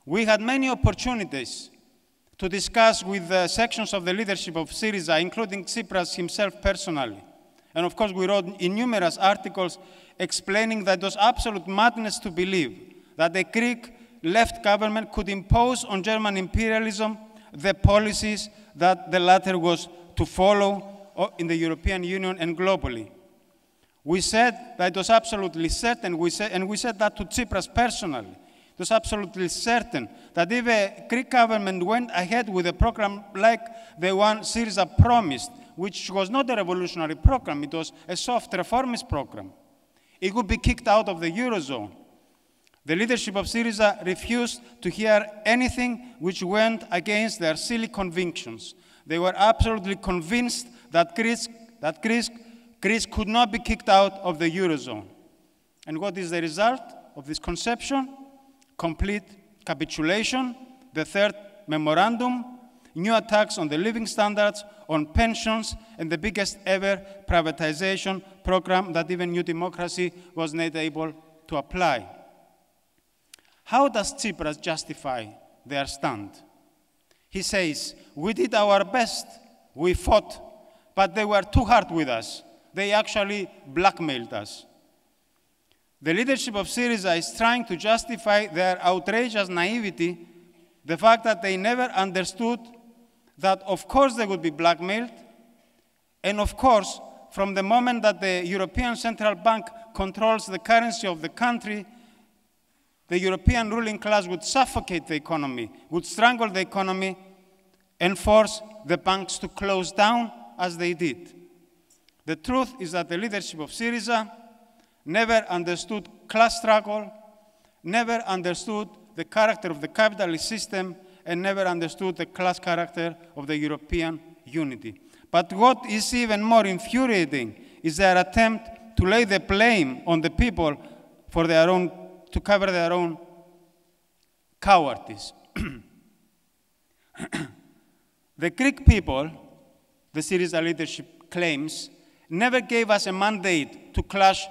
S5: We had many opportunities to discuss with sections of the leadership of Syriza, including Tsipras himself personally. And of course, we wrote in numerous articles explaining that it was absolute madness to believe that the Greek left government could impose on German imperialism the policies that the latter was to follow in the European Union and globally. We said that it was absolutely certain, and we said that to Tsipras personally. It was absolutely certain that if a Greek government went ahead with a program like the one Syriza promised, which was not a revolutionary program, it was a soft reformist program, it would be kicked out of the Eurozone. The leadership of Syriza refused to hear anything which went against their silly convictions. They were absolutely convinced that Greece could not be kicked out of the Eurozone. And what is the result of this conception? Complete capitulation, the third memorandum, new attacks on the living standards, on pensions, and the biggest ever privatization program that even New Democracy was not able to apply. How does Tsipras justify their stand? He says, we did our best, we fought, but they were too hard with us. They actually blackmailed us. The leadership of Syriza is trying to justify their outrageous naivety, the fact that they never understood that of course they would be blackmailed, and of course, from the moment that the European Central Bank controls the currency of the country, the European ruling class would suffocate the economy, would strangle the economy, and force the banks to close down as they did. The truth is that the leadership of Syriza never understood class struggle, never understood the character of the capitalist system, and never understood the class character of the European unity. But what is even more infuriating is their attempt to lay the blame on the people for their own, to cover their own cowardice. The Greek people, the Syriza leadership claims, never gave us a mandate to clash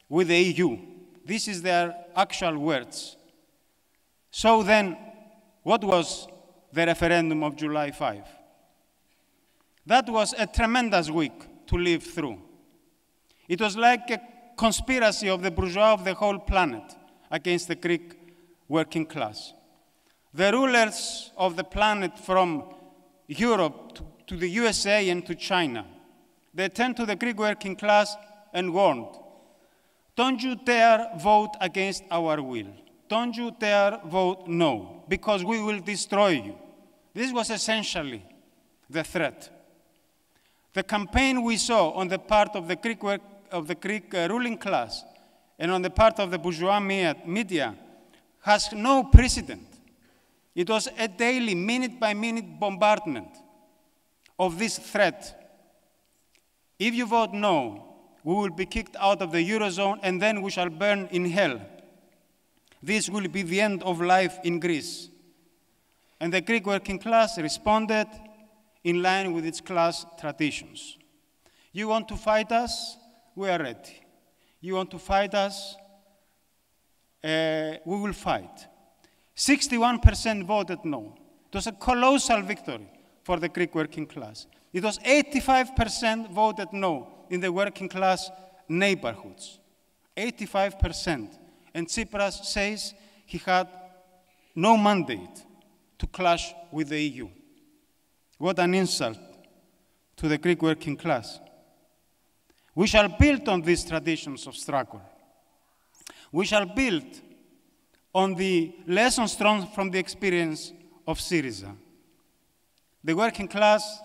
S5: with the EU. This is their actual words. So then, what was the referendum of July 5? That was a tremendous week to live through. It was like a conspiracy of the bourgeois of the whole planet against the Greek working class. The rulers of the planet from Europe to the USA and to China, they turned to the Greek working class and warned, don't you dare vote against our will. Don't you dare vote no, because we will destroy you. This was essentially the threat. The campaign we saw on the part of the Greek ruling class and on the part of the bourgeois media has no precedent. It was a daily, minute-by-minute bombardment of this threat. If you vote no, we will be kicked out of the Eurozone and then we shall burn in hell. This will be the end of life in Greece. And the Greek working class responded in line with its class traditions. You want to fight us? We are ready. You want to fight us? We will fight. 61% voted no. It was a colossal victory for the Greek working class. It was 85% voted no in the working class neighborhoods. 85%. And Tsipras says he had no mandate to clash with the EU. What an insult to the Greek working class. We shall build on these traditions of struggle. We shall build on the lessons drawn from the experience of Syriza. The working class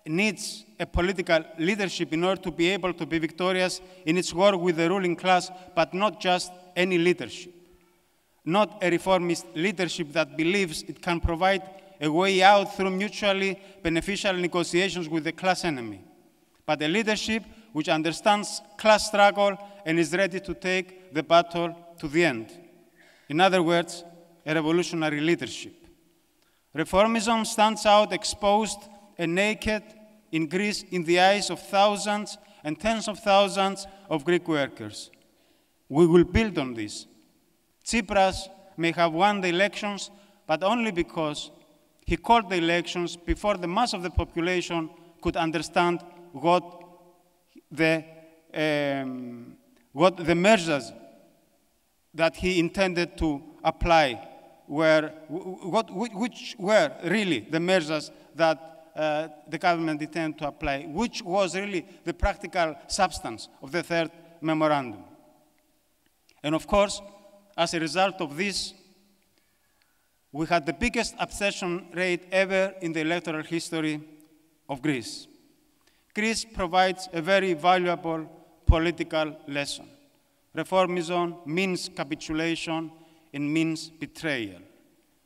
S5: needs a political leadership in order to be able to be victorious in its war with the ruling class, but not just any leadership. Not a reformist leadership that believes it can provide a way out through mutually beneficial negotiations with the class enemy, but a leadership which understands class struggle and is ready to take the battle to the end. In other words, a revolutionary leadership. Reformism stands out exposed and naked in Greece in the eyes of thousands and tens of thousands of Greek workers. We will build on this. Tsipras may have won the elections, but only because he called the elections before the mass of the population could understand what the measures that he intended to apply which were really the measures that the government intended to apply, which was really the practical substance of the third memorandum. And of course, as a result of this, we had the biggest abstention rate ever in the electoral history of Greece. Greece provides a very valuable political lesson. Reformism means capitulation and means betrayal.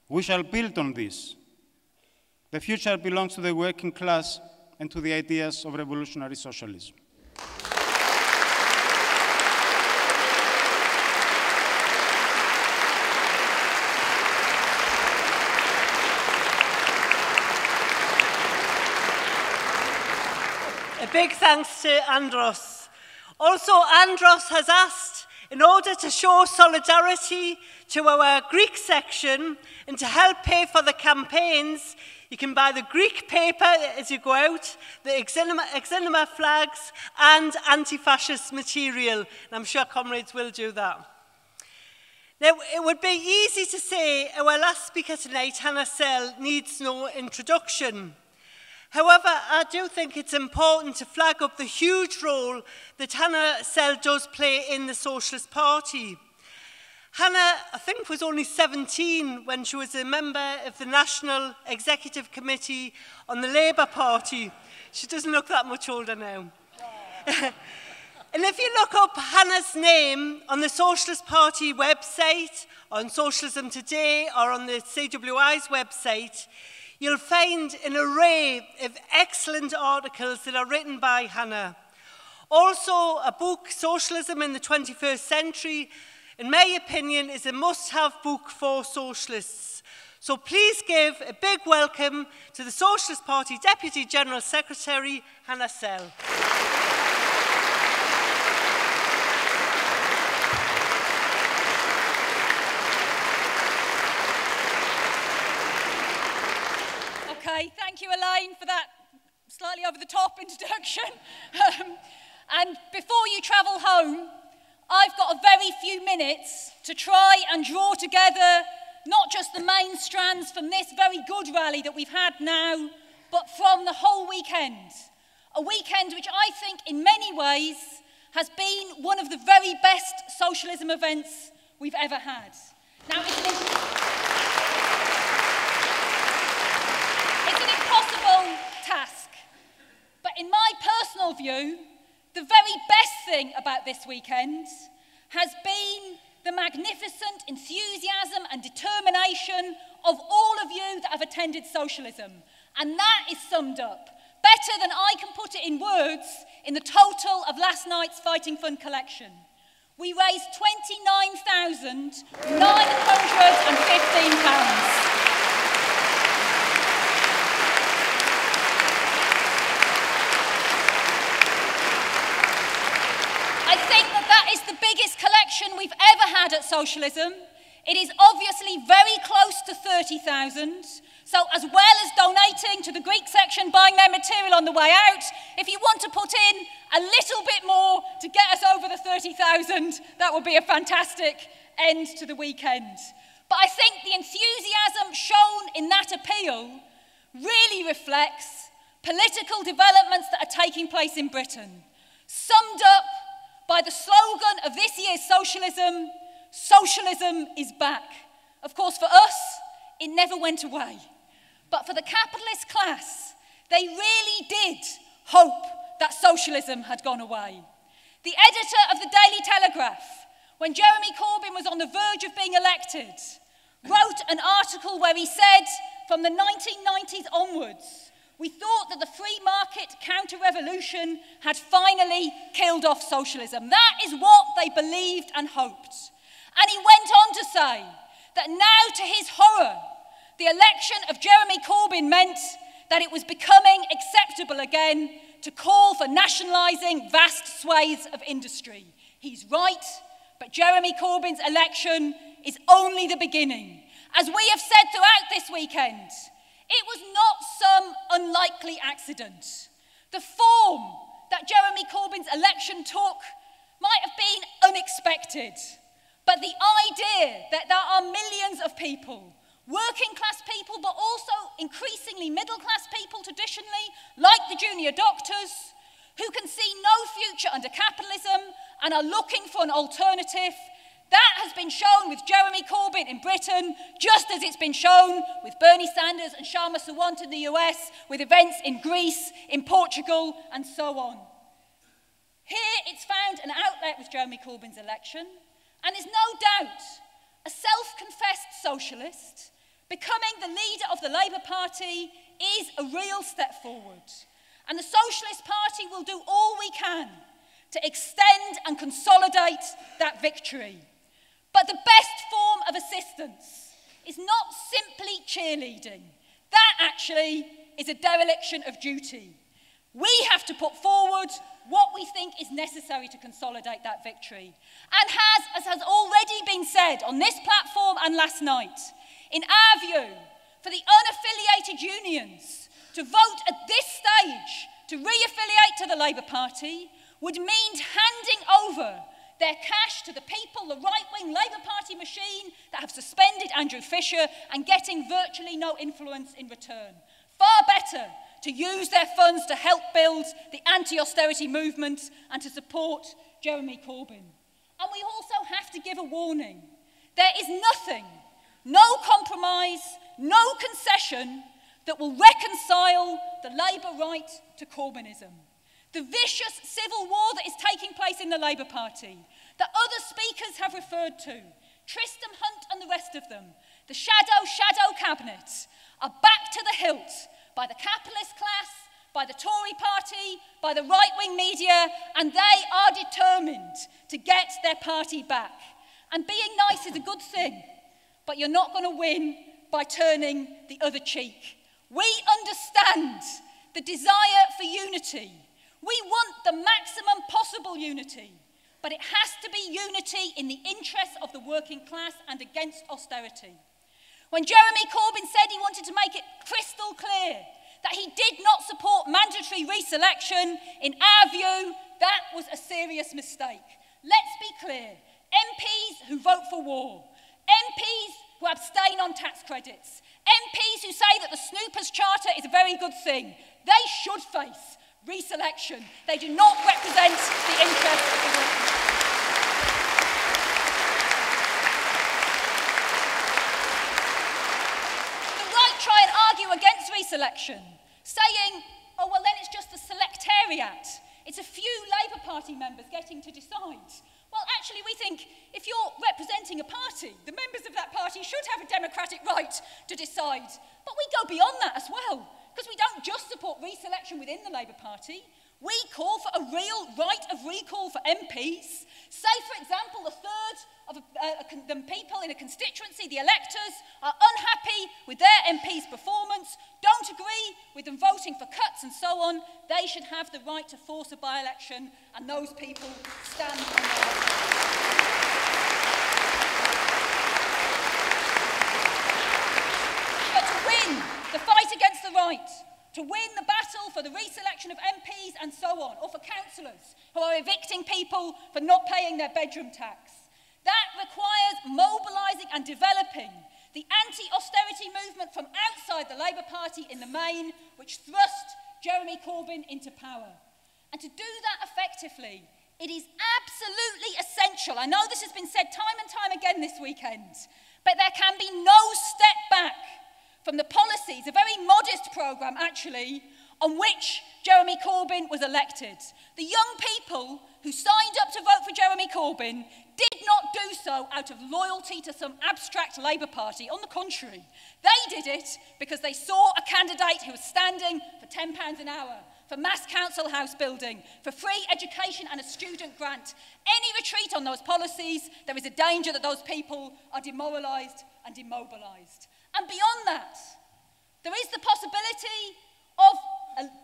S5: We shall build on this. The future belongs to the working class and to the ideas of revolutionary socialism.
S1: A big thanks to Andros. Also, Andros has asked, in order to show solidarity to our Greek section and to help pay for the campaigns, you can buy the Greek paper as you go out, the Xekinima flags and anti-fascist material. And I'm sure comrades will do that. Now, it would be easy to say our last speaker tonight, Hannah Sell, needs no introduction. However, I do think it's important to flag up the huge role that Hannah Sell does play in the Socialist Party. Hannah, I think, was only 17 when she was a member of the National Executive Committee on the Labour Party. She doesn't look that much older now. And if you look up Hannah's name on the Socialist Party website, on Socialism Today, or on the CWI's website, you'll find an array of excellent articles that are written by Hannah. Also, a book, Socialism in the 21st Century, in my opinion, is a must-have book for socialists. So please give a big welcome to the Socialist Party Deputy General Secretary, Hannah Sell.
S6: Okay, thank you, Elaine, for that slightly over-the-top introduction. And before you travel home, I've got a very few minutes to try and draw together not just the main strands from this very good rally that we've had now, but from the whole weekend. A weekend which I think in many ways has been one of the very best socialism events we've ever had. Now, it's an impossible task, but in my personal view, the very best thing about this weekend has been the magnificent enthusiasm and determination of all of you that have attended socialism. And that is summed up better than I can put it in words in the total of last night's Fighting Fund collection. We raised £29,915. I think that is the biggest collection we've ever had at Socialism. It is obviously very close to 30,000. So as well as donating to the Greek section, buying their material on the way out, if you want to put in a little bit more to get us over the 30,000, that would be a fantastic end to the weekend. But I think the enthusiasm shown in that appeal really reflects political developments that are taking place in Britain, summed up by the slogan of this year's socialism, "Socialism is back." Of course, for us, it never went away. But for the capitalist class, they really did hope that socialism had gone away. The editor of the Daily Telegraph, when Jeremy Corbyn was on the verge of being elected, wrote an article where he said, from the 1990s onwards, we thought that the free market counter-revolution had finally killed off socialism. That is what they believed and hoped. And he went on to say that now, to his horror, The election of Jeremy Corbyn meant that it was becoming acceptable again to call for nationalising vast swathes of industry. He's right, but Jeremy Corbyn's election is only the beginning. As we have said throughout this weekend, it was not some unlikely accident. The form that Jeremy Corbyn's election took might have been unexpected, but the idea that there are millions of people, working class people, but also increasingly middle class people traditionally, like the junior doctors, who can see no future under capitalism and are looking for an alternative, that has been shown with Jeremy Corbyn in Britain, just as it's been shown with Bernie Sanders and Sharma Sawant in the US, with events in Greece, in Portugal, and so on. Here it's found an outlet with Jeremy Corbyn's election, and there's no doubt a self-confessed socialist becoming the leader of the Labour Party is a real step forward. And the Socialist Party will do all we can to extend and consolidate that victory. But the best form of assistance is not simply cheerleading. That actually is a dereliction of duty. We have to put forward what we think is necessary to consolidate that victory. And as has already been said on this platform and last night, in our view, for the unaffiliated unions to vote at this stage to re-affiliate to the Labour Party would mean handing over their cash to the people, the right-wing Labour Party machine that have suspended Andrew Fisher and getting virtually no influence in return. Far better to use their funds to help build the anti-austerity movement and to support Jeremy Corbyn. And we also have to give a warning. There is nothing, no compromise, no concession that will reconcile the Labour right to Corbynism. The vicious civil war that is taking place in the Labour Party, that other speakers have referred to, Tristram Hunt and the rest of them, the shadow cabinet, are back to the hilt by the capitalist class, by the Tory party, by the right-wing media, and they are determined to get their party back. And being nice is a good thing, but you're not going to win by turning the other cheek. We understand the desire for unity. We want the maximum possible unity, but it has to be unity in the interests of the working class and against austerity. When Jeremy Corbyn said he wanted to make it crystal clear that he did not support mandatory reselection, in our view, that was a serious mistake. Let's be clear. MPs who vote for war, MPs who abstain on tax credits, MPs who say that the Snoopers Charter is a very good thing, they should face reselection. They do not represent the interests of the working class. The right try and argue against reselection, saying, oh, well, then it's just the selectariat. It's a few Labour Party members getting to decide. Well, actually, we think if you're representing a party, the members of that party should have a democratic right to decide. But we go beyond that as well, because we don't just support reselection within the Labour Party. We call for a real right of recall for MPs. Say, for example, a third of the people in a constituency, the electors, are unhappy with their MP's performance, don't agree with them voting for cuts and so on. They should have the right to force a by-election, and those people stand on their own. But to win the fight against the right, to win the battle for the reselection of MPs and so on, or for councillors who are evicting people for not paying their bedroom tax, that requires mobilising and developing the anti-austerity movement from outside the Labour Party in the main, which thrust Jeremy Corbyn into power. And to do that effectively, it is absolutely essential. I know this has been said time and time again this weekend, but there can be no step back from the policies, a very modest programme actually, on which Jeremy Corbyn was elected. The young people who signed up to vote for Jeremy Corbyn did not do so out of loyalty to some abstract Labour Party. On the contrary, they did it because they saw a candidate who was standing for £10 an hour, for mass council house building, for free education and a student grant. Any retreat on those policies, there is a danger that those people are demoralised and demobilised. And beyond that, there is the possibility of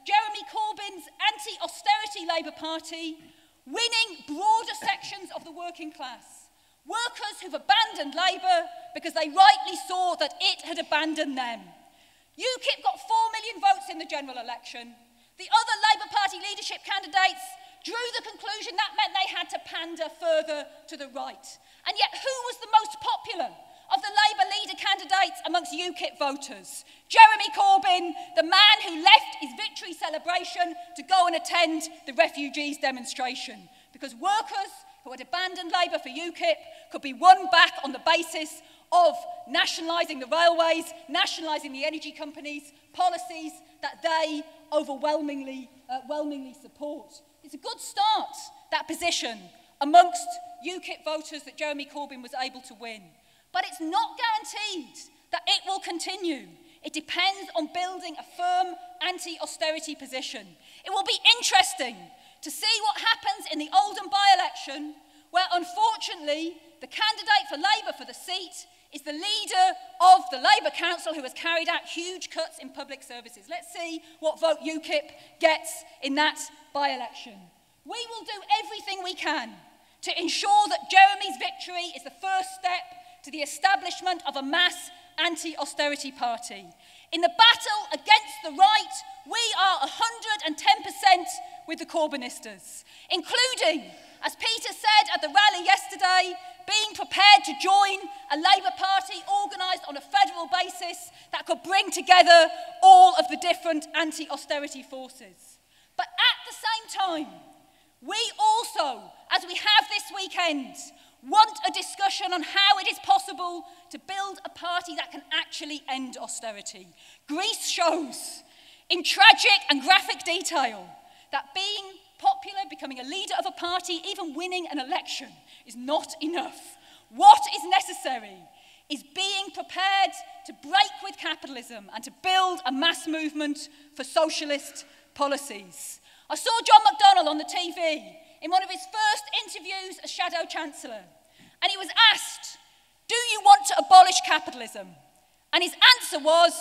S6: Jeremy Corbyn's anti-austerity Labour Party winning broader sections of the working class. Workers who've abandoned Labour because they rightly saw that it had abandoned them. UKIP got 4 million votes in the general election. The other Labour Party leadership candidates drew the conclusion that meant they had to pander further to the right. And yet who was the most popular of the Labour leader candidates amongst UKIP voters? Jeremy Corbyn, the man who left his victory celebration to go and attend the refugees demonstration. Because workers who had abandoned Labour for UKIP could be won back on the basis of nationalising the railways, nationalising the energy companies, policies that they overwhelmingly support. It's a good start, that position, amongst UKIP voters that Jeremy Corbyn was able to win. But it's not guaranteed that it will continue. It depends on building a firm anti-austerity position. It will be interesting to see what happens in the Oldham by-election, where unfortunately the candidate for Labour for the seat is the leader of the Labour Council who has carried out huge cuts in public services. Let's see what vote UKIP gets in that by-election. We will do everything we can to ensure that Jeremy's victory is the first step to the establishment of a mass anti-austerity party. In the battle against the right, we are 110% with the Corbynistas, including, as Peter said at the rally yesterday, being prepared to join a Labour Party organised on a federal basis that could bring together all of the different anti-austerity forces. But at the same time, we also, as we have this weekend, want a discussion on how it is possible to build a party that can actually end austerity. Greece shows in tragic and graphic detail that being popular, becoming a leader of a party, even winning an election is not enough. What is necessary is being prepared to break with capitalism and to build a mass movement for socialist policies. I saw John McDonnell on the TV in one of his first interviews as Shadow Chancellor, and he was asked, "Do you want to abolish capitalism?" And his answer was,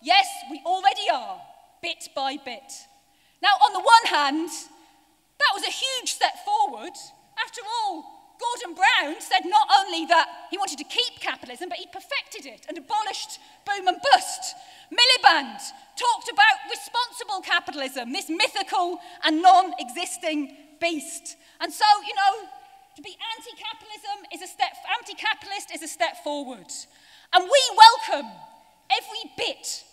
S6: "Yes, we already are, bit by bit." Now, on the one hand, that was a huge step forward. After all, Gordon Brown said not only that he wanted to keep capitalism, but he perfected it and abolished boom and bust. Miliband talked about responsible capitalism, this mythical and non-existing beast. And so, you know, to be anti-capitalist is a step forward. And we welcome every bit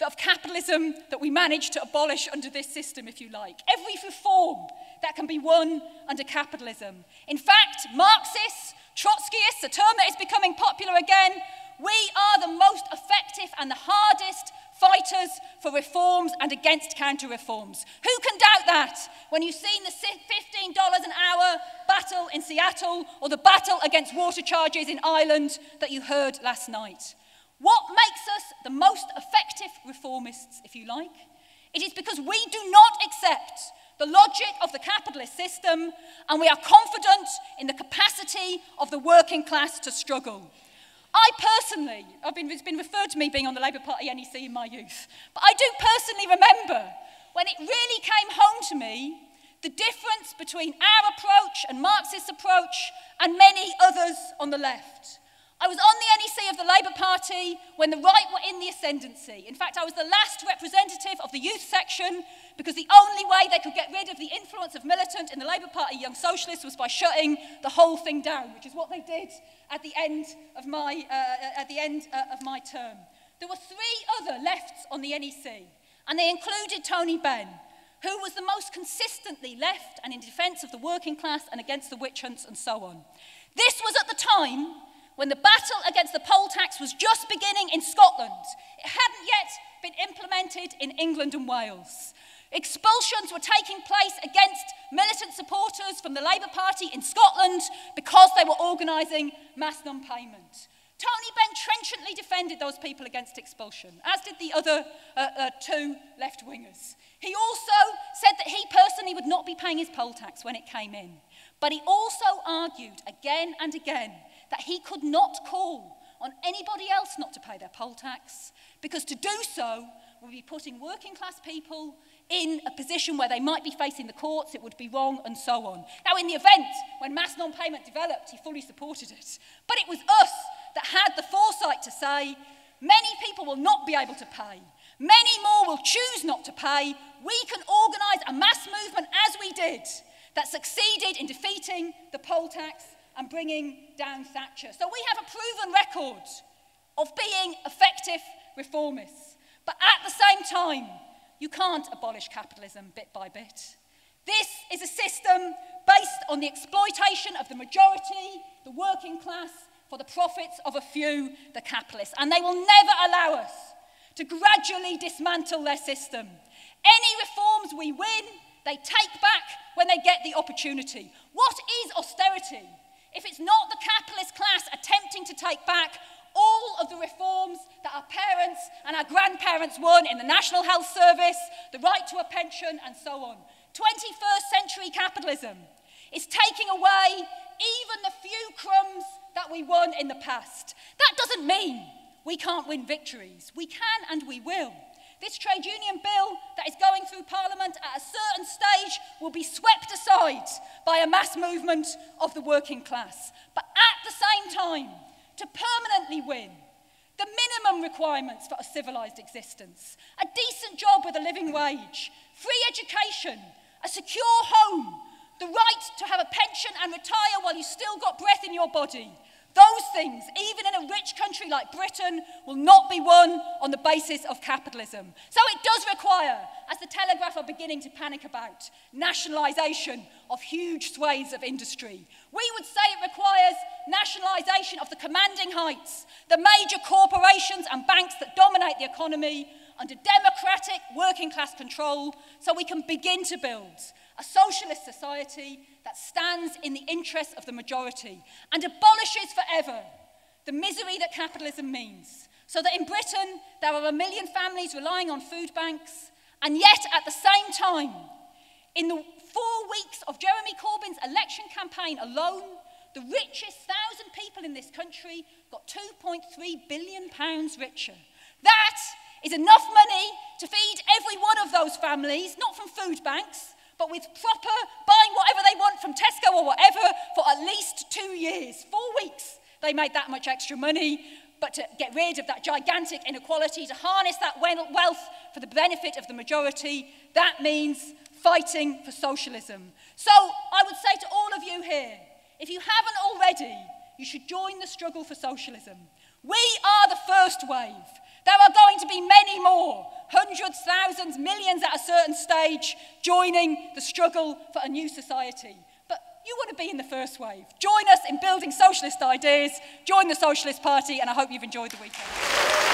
S6: of capitalism that we manage to abolish under this system, if you like. Every reform that can be won under capitalism. In fact, Marxists, Trotskyists, a term that is becoming popular again, we are the most effective and the hardest fighters for reforms and against counter-reforms. Who can doubt that when you've seen the $15 an hour battle in Seattle or the battle against water charges in Ireland that you heard last night? What makes us the most effective reformists, if you like? It is because we do not accept the logic of the capitalist system, and we are confident in the capacity of the working class to struggle. I personally, it's been referred to me being on the Labour Party NEC in my youth, but I do personally remember when it really came home to me the difference between our approach and Marxist approach and many others on the left. I was on the NEC of the Labour Party when the right were in the ascendancy. In fact, I was the last representative of the youth section because the only way they could get rid of the influence of militant in the Labour Party Young Socialists was by shutting the whole thing down, which is what they did at the end of my term. There were 3 other lefts on the NEC, and they included Tony Benn, who was the most consistently left and in defence of the working class and against the witch hunts and so on. This was at the time when the battle against the poll tax was just beginning in Scotland. It hadn't yet been implemented in England and Wales. Expulsions were taking place against militant supporters from the Labour Party in Scotland because they were organising mass non-payment. Tony Benn trenchantly defended those people against expulsion, as did the other 2 left-wingers. He also said that he personally would not be paying his poll tax when it came in. But he also argued again and again that he could not call on anybody else not to pay their poll tax, because to do so would be putting working class people in a position where they might be facing the courts, it would be wrong, and so on. Now, in the event when mass non-payment developed, he fully supported it. But it was us that had the foresight to say, many people will not be able to pay. Many more will choose not to pay. We can organise a mass movement, as we did, that succeeded in defeating the poll tax and bringing down Thatcher. So we have a proven record of being effective reformists. But at the same time, you can't abolish capitalism bit by bit. This is a system based on the exploitation of the majority, the working class, for the profits of a few, the capitalists. And they will never allow us to gradually dismantle their system. Any reforms we win, they take back when they get the opportunity. What is austerity if it's not the capitalist class attempting to take back all of the reforms that our parents and our grandparents won in the National Health Service, the right to a pension, and so on? 21st century capitalism is taking away even the few crumbs that we won in the past. That doesn't mean we can't win victories. We can and we will. This trade union bill that is going through Parliament at a certain stage will be swept aside by a mass movement of the working class. But at the same time, to permanently win, the minimum requirements for a civilised existence, a decent job with a living wage, free education, a secure home, the right to have a pension and retire while you still got breath in your body, those things, even in a rich country like Britain, will not be won on the basis of capitalism. So it does require, as the Telegraph are beginning to panic about, nationalisation of huge swathes of industry. We would say it requires nationalisation of the commanding heights, the major corporations and banks that dominate the economy, under democratic working class control, so we can begin to build a socialist society that stands in the interests of the majority and abolishes forever the misery that capitalism means, so that in Britain there are 1 million families relying on food banks, and yet at the same time, in the 4 weeks of Jeremy Corbyn's election campaign alone, the richest 1,000 people in this country got £2.3 billion richer. That is enough money to feed every one of those families, not from food banks, but with proper buying whatever they want from Tesco or whatever for at least 2 years. 4 weeks they made that much extra money, but to get rid of that gigantic inequality, to harness that wealth for the benefit of the majority, that means fighting for socialism. So I would say to all of you here, if you haven't already, you should join the struggle for socialism. We are the first wave. There are going to be many more, hundreds, thousands, millions at a certain stage, joining the struggle for a new society. But you want to be in the first wave. Join us in building socialist ideas, join the Socialist Party, and I hope you've enjoyed the weekend.